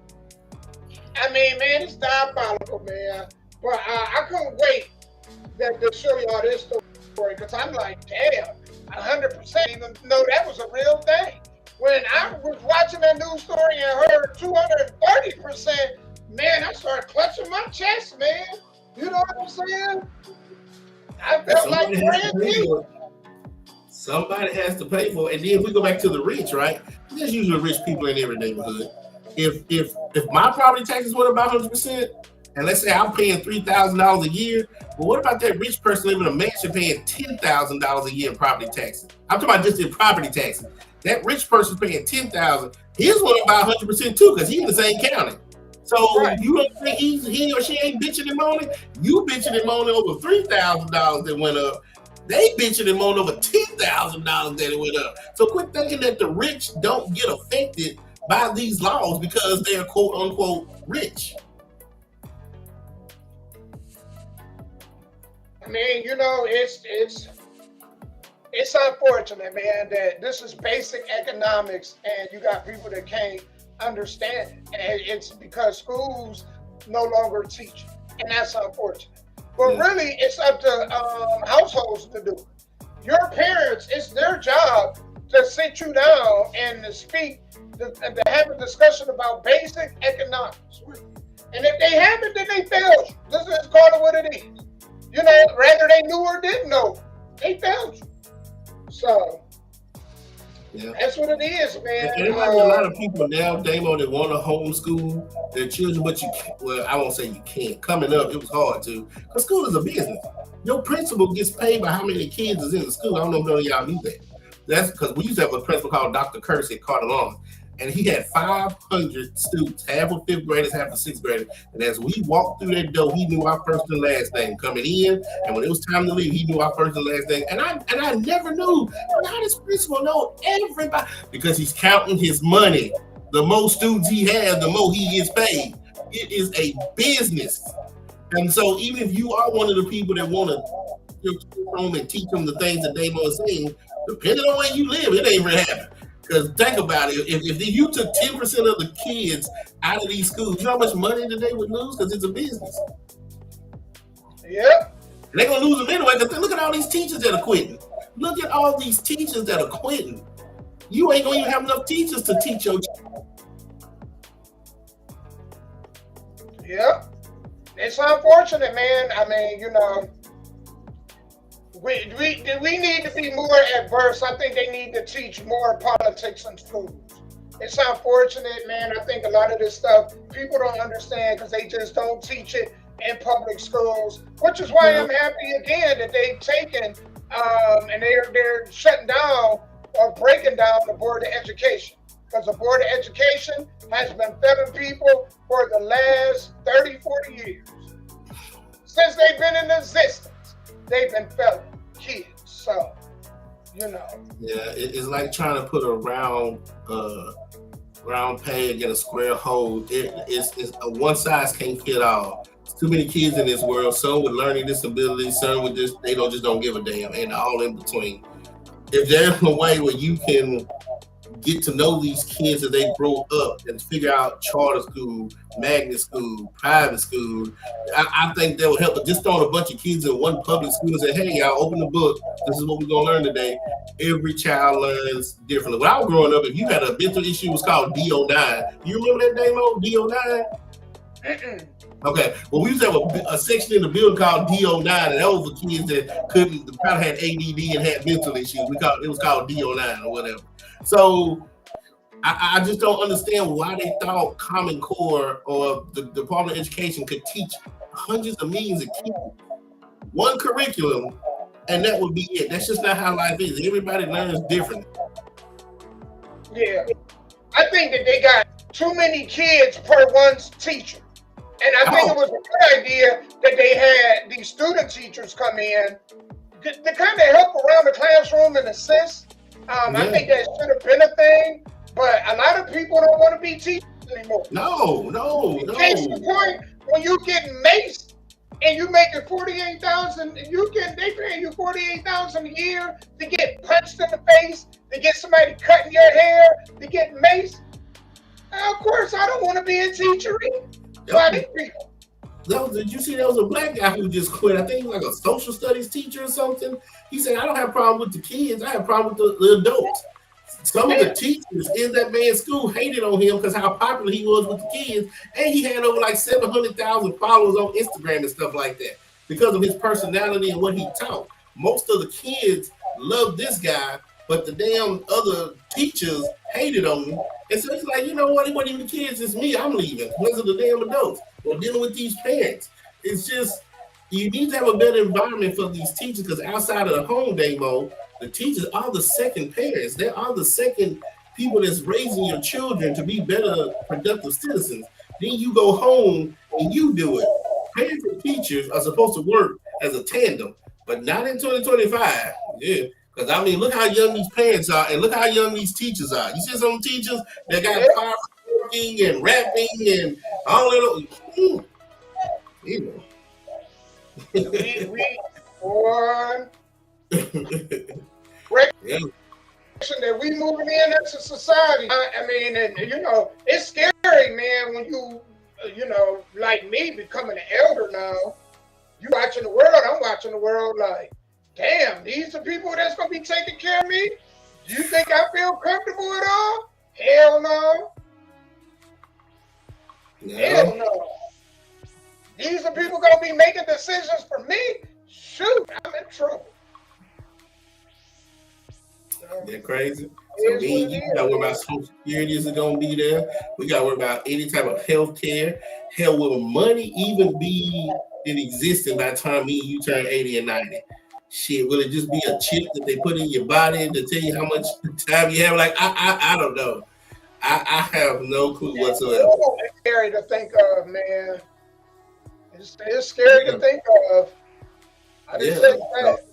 I mean, man, it's diabolical, man. But I couldn't wait to show y'all this story, because I'm like, damn, 100% even know that was a real thing. When I was watching that news story and heard 230%, man, I started clutching my chest, man. You know what I'm saying? I felt like brand new. Somebody has to pay for it. And then if we go back to the rich, right? There's usually rich people in every neighborhood. If my property taxes went about 100%, and let's say I'm paying $3,000 a year, well, what about that rich person living in a mansion paying $10,000 a year in property taxes? I'm talking about just in property taxes. That rich person paying $10,000, his went about 100% too, because he's in the same county. So you don't think he or she ain't bitching and moaning? You bitching and moaning over $3,000 that went up. They bitching and moaning over $10,000 that it went up. So quit thinking that the rich don't get affected by these laws because they're quote unquote rich. I mean, you know, it's unfortunate, man, that this is basic economics and you got people that can't understand it. And it's because schools no longer teach it. And that's unfortunate. But really, it's up to households to do it. Your parents, it's their job to sit you down and to speak, to have a discussion about basic economics. And if they haven't, then they failed you. Let's just call it what it is. You know, whether they knew or didn't know, they failed you. So, that's what it is, man. And there's a lot of people now, Damo, that want to homeschool their children, but you can't. Well, I won't say you can't. Coming up, it was hard to, because school is a business. Your principal gets paid by how many kids is in the school. I don't know if none of y'all knew that. That's because we used to have a principal called Dr. Kersey at Carter Lawn, and he had 500 students, half of fifth graders, half of sixth graders. And as we walked through that door, he knew our first and last name coming in. And when it was time to leave, he knew our first and last name. And I never knew how this principal know everybody, because he's counting his money. The more students he has, the more he gets paid. It is a business. And so even if you are one of the people that want to home and teach them the things that they want to say, depending on where you live, it ain't really happening. Because think about it, if you took 10% of the kids out of these schools, you know how much money that they would lose? Because it's a business. Yep. They're going to lose them anyway, because look at all these teachers that are quitting. Look at all these teachers that are quitting. You ain't going to even have enough teachers to teach your child. Yep. It's unfortunate, man. I mean, you know, we need to be more adverse. I think they need to teach more politics in schools. It's unfortunate, man. I think a lot of this stuff people don't understand because they just don't teach it in public schools, which is why I'm happy again that they've taken and they're shutting down or breaking down the Board of Education, because the Board of Education has been failing people for the last 30, 40 years. Since they've been in existence, they've been failing kids. So, you know. Yeah, it's like trying to put a round peg in a square hole. It's a one size can't fit all. There's too many kids in this world. Some with learning disabilities, some with this, they just don't give a damn, and all in between. If there's a way where you can get to know these kids as they grow up and figure out charter school, magnet school, private school, I think that will help. But just throwing a bunch of kids in one public school and say, hey, y'all, open the book. This is what we're going to learn today. Every child learns differently. When I was growing up, if you had a mental issue, it was called DO9. You remember that name, DO9? Okay, well, we used to have a section in the building called DO9, and that was the kids that probably had ADD and had mental issues. It was called DO9 or whatever. So I just don't understand why they thought Common Core or the Department of Education could teach hundreds of millions of kids one curriculum, and that would be it. That's just not how life is. Everybody learns differently. Yeah, I think that they got too many kids per one teacher. And I think it was a good idea that they had these student teachers come in to kind of help around the classroom and assist. I think that should have been a thing, but a lot of people don't want to be teachers anymore. No. Case in point, when you get maced and you making $48,000, they paying you $48,000 a year to get punched in the face, to get somebody cutting your hair, to get maced. Of course, I don't want to be a teacher either. Did you see there was a black guy who just quit? I think he was like a social studies teacher or something. He said, I don't have a problem with the kids. I have a problem with the adults. Some of the teachers in that man's school hated on him because how popular he was with the kids. And he had over like 700,000 followers on Instagram and stuff like that because of his personality and what he taught. Most of the kids loved this guy, but the damn other teachers hated on him. And so it's like, you know what? It wasn't even the kids, it's me. I'm leaving because of the damn adults. We're dealing with these parents. It's just, you need to have a better environment for these teachers, because outside of the home, Damo, the teachers are the second parents. They are the second people that's raising your children to be better, productive citizens. Then you go home and you do it. Parents and teachers are supposed to work as a tandem, but not in 2025. Yeah. Because, I mean, look how young these parents are and look how young these teachers are. You see some teachers that got fireworking and rapping and all that. You know. That we moving in as a society. I mean, and, you know, it's scary, man, when you know, like me becoming an elder now. You watching the world, I'm watching the world like, damn, these are people that's going to be taking care of me? Do you think I feel comfortable at all? Hell no. Hell no. These are people going to be making decisions for me? Shoot, I'm in trouble. They're crazy. So me and you got to worry about Social Security is going to be there. We got to worry about any type of health care. Hell, will money even be in existence by the time me and you turn 80 and 90? Shit, will it just be a chip that they put in your body to tell you how much time you have? Like, I don't know. I have no clue whatsoever. It's scary to think of, man. It's scary to think of. I didn't say that.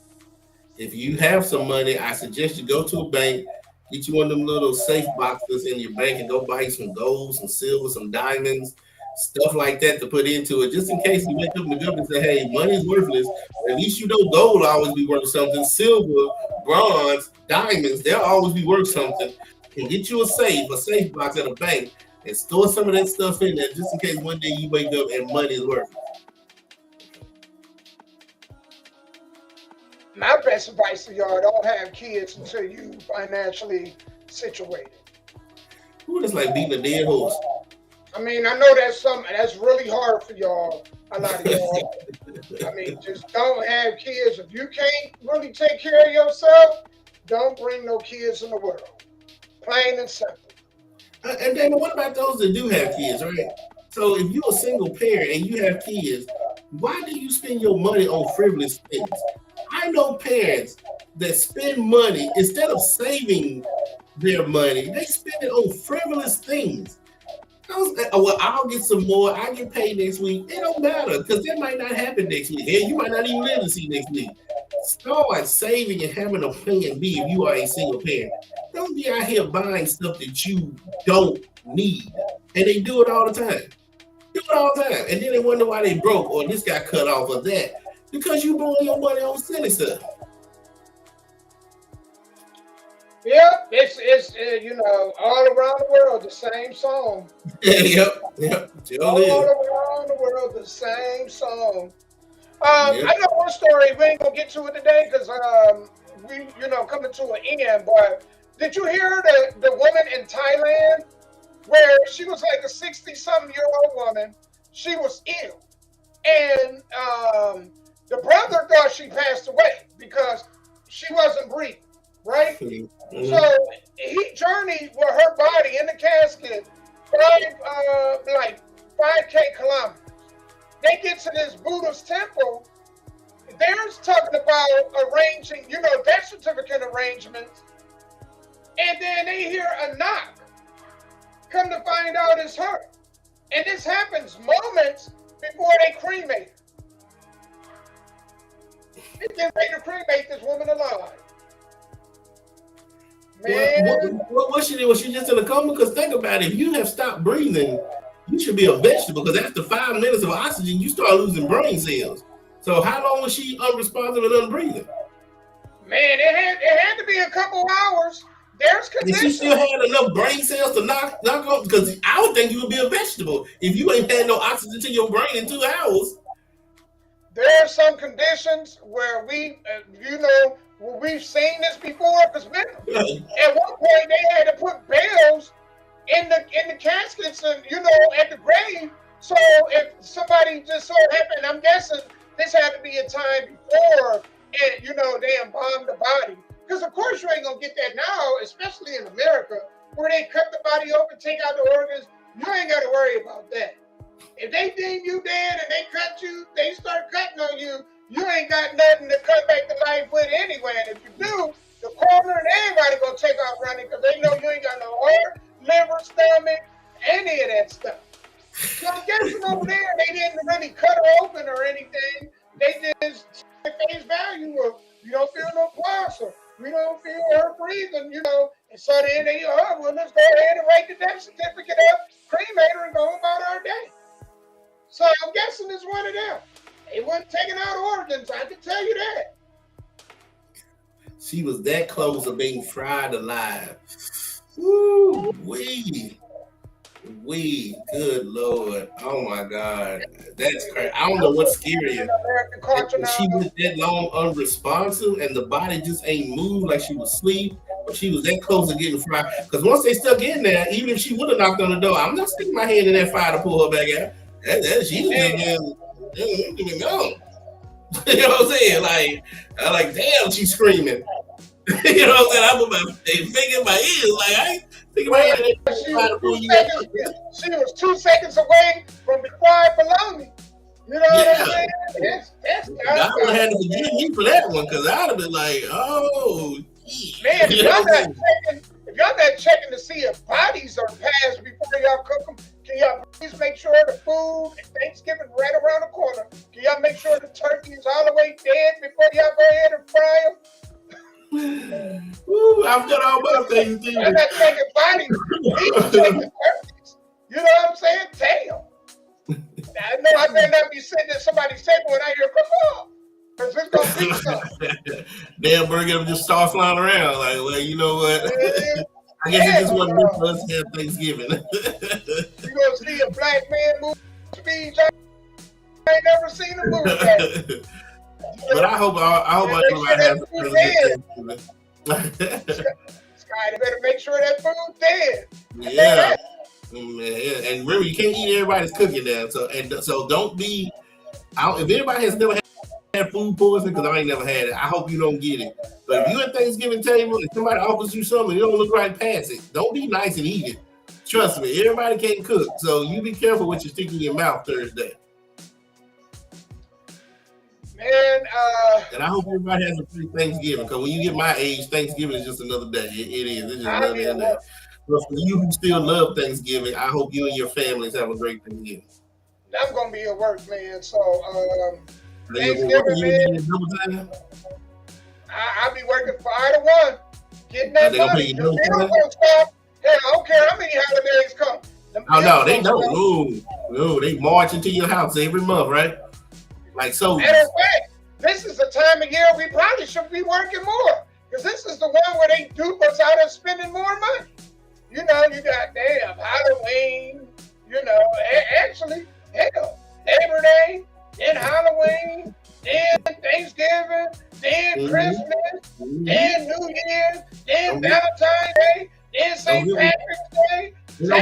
If you have some money, I suggest you go to a bank, get you one of them little safe boxes in your bank and go buy some gold, some silver, some diamonds, stuff like that to put into it, just in case you wake up in the government and say, hey, money's worthless. At least you know gold will always be worth something. Silver, bronze, diamonds, they'll always be worth something. and get you a safe box at a bank, and store some of that stuff in there just in case one day you wake up and money is worth it. My best advice to y'all: don't have kids until you financially situated. Ooh, that's like beating a dead horse. I mean, I know that's something that's really hard for y'all. A lot of y'all. I mean, just don't have kids if you can't really take care of yourself. Don't bring no kids in the world. Plain and simple. And then what about those that do have kids, right? So if you're a single parent and you have kids, why do you spend your money on frivolous things? I know parents that spend money instead of saving their money, they spend it on frivolous things. Well, I'll get some more. I get paid next week. It don't matter because that might not happen next week. And you might not even live to see next week. Start saving and having a plan B if you are a single parent. Don't be out here buying stuff that you don't need. And they do it all the time. And then they wonder why they broke or this got cut off or that. Because you blowing your money on silly stuff. Yep, it's you know, all around the world the same song. Yep. All around the world the same song. I know one story. We ain't gonna get to it today because we coming to an end. But did you hear the woman in Thailand where she was like a 60-something-year-old woman? She was ill, and the brother thought she passed away because she wasn't breathing. Right? Mm-hmm. So he journeyed with her body in the casket 5K kilometers. They get to this Buddhist temple. They're talking about arranging, death certificate arrangements. And then they hear a knock. Come to find out it's her. And this happens moments before they cremate her. They get ready to cremate this woman alive. What she did? Was she just in a coma? Because think about it. If you have stopped breathing, you should be a vegetable. Because after 5 minutes of oxygen, you start losing brain cells. So how long was she unresponsive and unbreathing? Man, it had to be a couple hours. There's conditions. And she still had enough brain cells to knock off. Because I would think you would be a vegetable if you ain't had no oxygen to your brain in 2 hours. There are some conditions where we've seen this before, because at one point they had to put bells in the caskets and at the grave. So if somebody just so happened, I'm guessing this had to be a time before, and they embalmed the body. Because of course you ain't gonna get that now, especially in America, where they cut the body open, take out the organs. You ain't got to worry about that. If they deem you dead and they cut you, they start cutting on you. You ain't got nothing to come back to life with anyway. And if you do, the coroner and everybody gonna take off running because they know you ain't got no heart, liver, stomach, any of that stuff. So I'm guessing over there they didn't really cut her open or anything. They just face value of you don't feel no pulse or we don't feel her breathing, And so then they well, let's go ahead and write the death certificate up, cremate her, and go about our day. So I'm guessing it's one of them. They wasn't taking out organs, I can tell you that. She was that close to being fried alive. Woo, good Lord. Oh my God. That's crazy. I don't know what's scarier. She was that long unresponsive and the body just ain't moved like she was asleep. But she was that close to getting fried. Because once they stuck in there, even if she would have knocked on the door, I'm not sticking my hand in that fire to pull her back out. She was just gone. You know what I'm saying? I'm like, damn, she's screaming. You know what I'm saying? I put my finger in my ears, like I ain't thinking about it. She was 2 seconds away from the quiet baloney. You know what I'm saying? That's I would have had to forgive me for that one because I'd have been like, oh, man, if y'all not checking to see if bodies are passed before y'all cook them, can y'all please make sure the food and Thanksgiving right around the corner? Can y'all make sure the turkey is all the way dead before y'all go ahead and fry them? Ooh, I've done all my things. I'm not taking bodies. He's taking turkeys. You know what I'm saying? Damn. I know I better not be sitting at somebody's table when I hear "Caw," because it's gonna be something. Damn, burger just start flying around. Like, well, you know what? I guess it just wasn't meant for us to have Thanksgiving. You gonna see a black man move speed? I ain't never seen him move that. But I hope everybody has a really good Thanksgiving. Sky, better make sure that food's dead. Yeah. Man, and remember, you can't eat everybody's cooking now. So don't be out. If anybody has never had food poisoning, because I ain't never had it, I hope you don't get it. But if you at Thanksgiving table and somebody offers you something, you don't look right past it. Don't be nice and eat it. Trust me, everybody can't cook. So you be careful what you stick in your mouth Thursday. Man, and I hope everybody has a free Thanksgiving, because when you get my age, Thanksgiving is just another day. It is. It's just another day. But for you who still love Thanksgiving, I hope you and your families have a great Thanksgiving. I'm gonna be at work, man. So Thanksgiving, man. I'll be working 5 to 1, getting that money. The bills don't stop. Hey, I don't care how many holidays come. Oh no, they don't. No, they march into your house every month, right? Like so. Matter of fact, this is the time of year we probably should be working more, because this is the one where they dupe us out of spending more money. You know, you got damn Halloween. You know, actually, hell, Labor Day, then Halloween, then Thanksgiving, then Christmas, then New Year's, then Valentine's Day, then St. Patrick's Day. You know,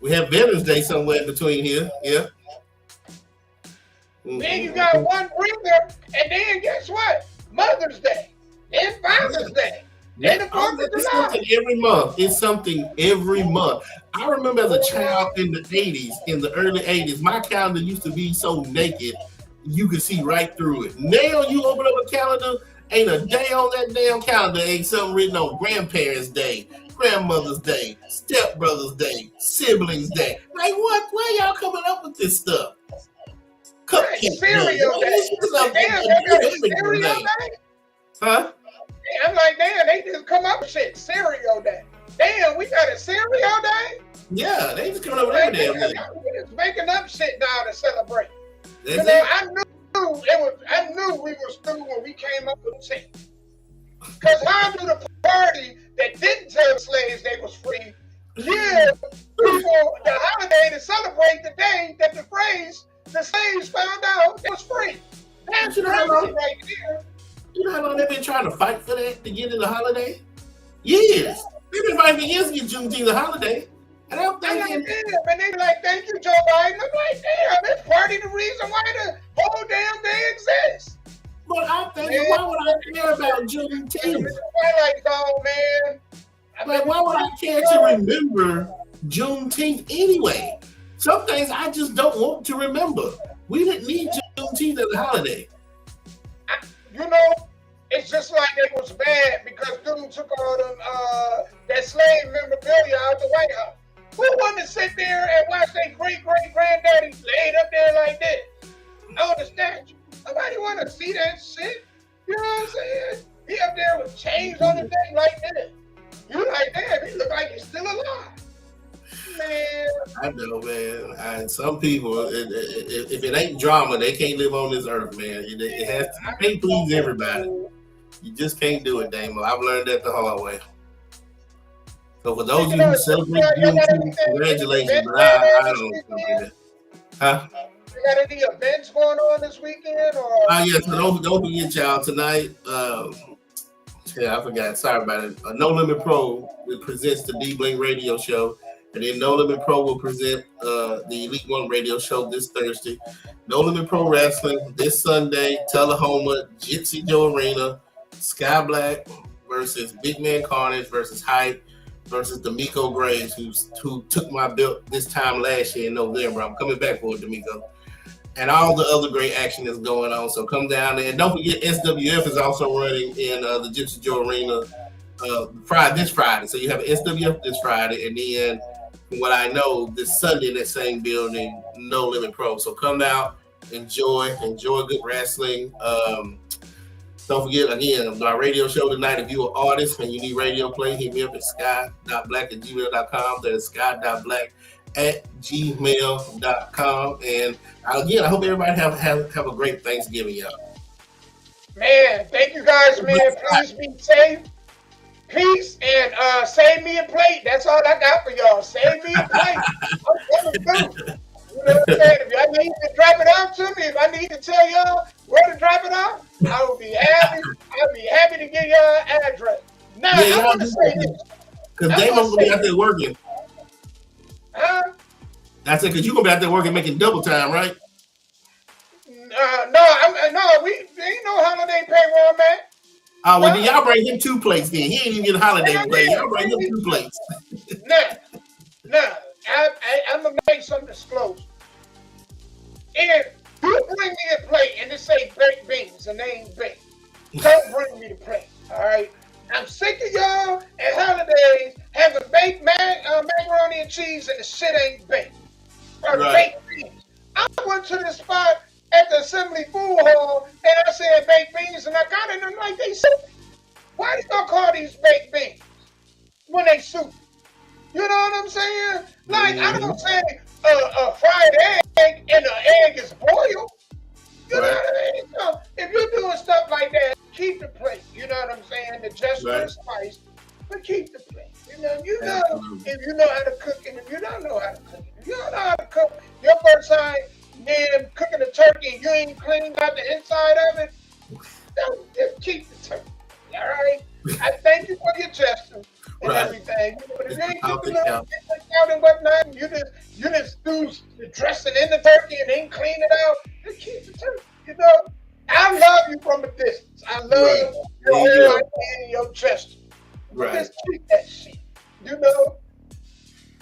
we have Veterans Day somewhere in between here. Yeah. Then you got one breather, and then guess what? Mother's Day, then Father's Day. It's something every month. It's something every month. I remember as a child in the 80s, in the early 80s, my calendar used to be so naked, you could see right through it. Now you open up a calendar, ain't a day on that damn calendar, ain't something written on Grandparents' Day, Grandmother's Day, Stepbrother's Day, Siblings' Day. Like what? Where y'all coming up with this stuff? Cupcake Cereal Day. Damn, they got a Cereal Day? Huh? I'm like, damn, they just come up with shit. Cereal Day. Damn, we got a Cereal Day? Yeah, they just coming up with every damn day. We just making up shit now to celebrate. That's you know, I knew we was through when we came up with it. Because how do the party that didn't tell slaves they was free give people the holiday to celebrate the day that the slaves found out it was free? That's crazy right there. You know how long they've been trying to fight for that to get in the holiday? Years. They've been fighting for years to get Juneteenth a holiday. And I'm thinking, and they be like, thank you, Joe Biden. I'm like, damn, it's part of the reason why the whole damn day exists. But I'm thinking, why would I care about Juneteenth? Twilight Zone, man. Like, why would I care to remember Juneteenth anyway? Some things I just don't want to remember. We didn't need Juneteenth as a holiday. You know, it's just like it was bad because dude took all them that slave memorabilia out the White House. Who wanted to sit there and watch their great-great-granddaddy laid up there like this on the statue? Nobody want to see that shit. You know what I'm saying? He up there with chains on his neck like this. You like, damn, he look like he's still alive. Man. I know, man. And some people, if it ain't drama, they can't live on this earth, man. It has to, you can't please everybody. You just can't do it, Damo. I've learned that the hard way. So for those of you who celebrate Juneteenth, congratulations, but I don't celebrate it. Huh? You got any events going on this weekend? Or? Yeah, so don't forget, y'all, tonight. Yeah, I forgot. Sorry about it. No Limit Pro presents the D-Blink radio show. And then No Limit Pro will present the Elite One radio show this Thursday. No Limit Pro Wrestling this Sunday, Tullahoma, Gypsy Joe Arena, Sky Black versus Big Man Carnage versus Hype versus D'Amico Graves, who took my belt this time last year in November. I'm coming back for it, D'Amico. And all the other great action is going on. So come down there. And don't forget, SWF is also running in the Gypsy Joe Arena this Friday. So you have SWF this Friday, and then from what I know, this Sunday in that same building, No Limit Pro. So come out, enjoy good wrestling. Don't forget, again, our radio show tonight. If you're an artist and you need radio play, hit me up at sky.black@gmail.com. That is sky.black@gmail.com. And again, I hope everybody have a great Thanksgiving, y'all. Man, thank you guys, man. Please be safe. Peace and save me a plate. That's all I got for y'all. Save me a plate. I'm coming through. You know what I'm saying? If y'all need to drop it off to me, if I need to tell y'all where to drop it off, I will be happy. I'll be happy to give y'all an address. Now, Yeah, I want to say this. Because Damon's gonna be out there working. Huh? I said, because you're gonna be out there working, making double time, right? No, we ain't no holiday payroll, man. Well, then y'all bring him 2 plates then. He ain't even get a holiday pay. Y'all bring him 2 plates. Now, I'm going to make some disclosure. If you bring me a plate and it say baked beans and they ain't baked, don't bring me the plate, all right? I'm sick of y'all at holidays having baked macaroni and cheese and the shit ain't baked. Or baked beans. I went to the spot at the Assembly Food Hall and I said baked beans and I got it and I'm like, they soup. Why do y'all call these baked beans when they soup? You know what I'm saying? Like, I don't say a fried egg and the egg is boiled. You know what I mean? So if you're doing stuff like that, keep the plate. You know what I'm saying? The gesture is spice, but keep the plate. You know if you know how to cook and if you don't know how to cook it. If you don't know how to cook, your first time then cooking a turkey and you ain't cleaned out the inside of it, don't just keep the turkey. All right? I thank you for your gesture and everything. But if you ain't cooking out and whatnot, and you just do the dressing in the turkey and then clean it out, just keep the turkey. You know, I love you from a distance. I love your hair and your gesture. Just keep that shit. You know,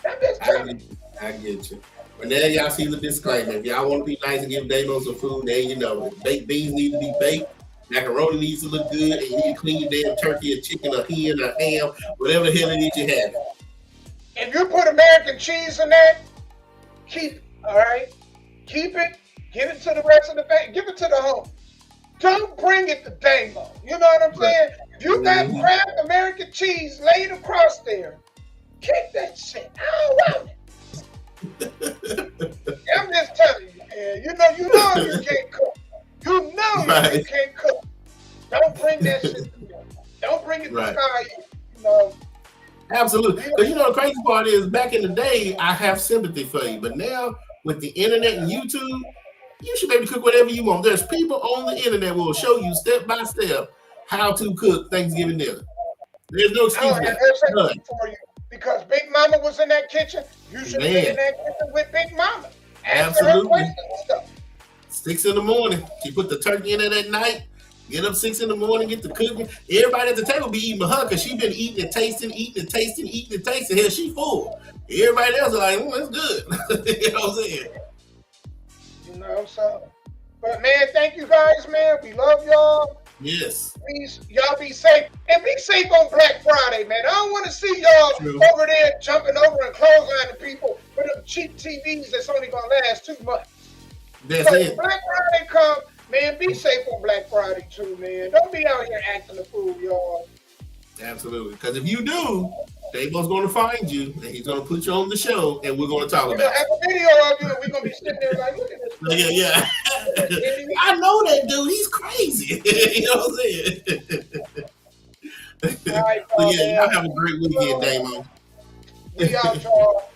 I'm just telling you. I get you. But now y'all see the disclaimer. If y'all want to be nice and give Damo some food, then you know, baked beans need to be baked. Macaroni needs to look good, and you need to clean your damn turkey or chicken or hen or ham, whatever the hell it is you have. If you put American cheese in that, keep it, all right? Keep it, give it to the rest of the family, give it to the home. Don't bring it to Damo. You know what I'm saying? If you got Kraft American cheese laid across there, kick that shit. I don't want it. I'm just telling you, man. You know you can't cook. You know you can't cook. Don't bring that shit to me. Don't bring it to Sky. You know. Absolutely. Because you know the crazy part is back in the day, I have sympathy for you. But now with the internet and YouTube, you should be able to cook whatever you want. There's people on the internet who will show you step by step how to cook Thanksgiving dinner. There's no excuse for you. Because Big Mama was in that kitchen, you should be in that kitchen with Big Mama. Absolutely. 6 in the morning. She put the turkey in it at night. Get up 6 in the morning, get the cooking. Everybody at the table be eating with her because she been eating and tasting. Hell, she full. Everybody else is like, that's good. You know what I'm saying? You know, so. But man, thank you guys, man. We love y'all. Yes. Please, y'all be safe. And be safe on Black Friday, man. I don't want to see y'all over there jumping over and clotheslining people with them cheap TVs that's only going to last 2 months. That's it. Black Friday come, man, be safe on Black Friday too, man. Don't be out here acting a fool, y'all. Absolutely. Because if you do, Damo's going to find you, and he's going to put you on the show, and we're going to talk about it. Have a video of you, and we're going to be sitting there like, look at this. Yeah. I know that dude. He's crazy. You know what I'm saying? All right, y'all have a great weekend, Damo. We out, y'all.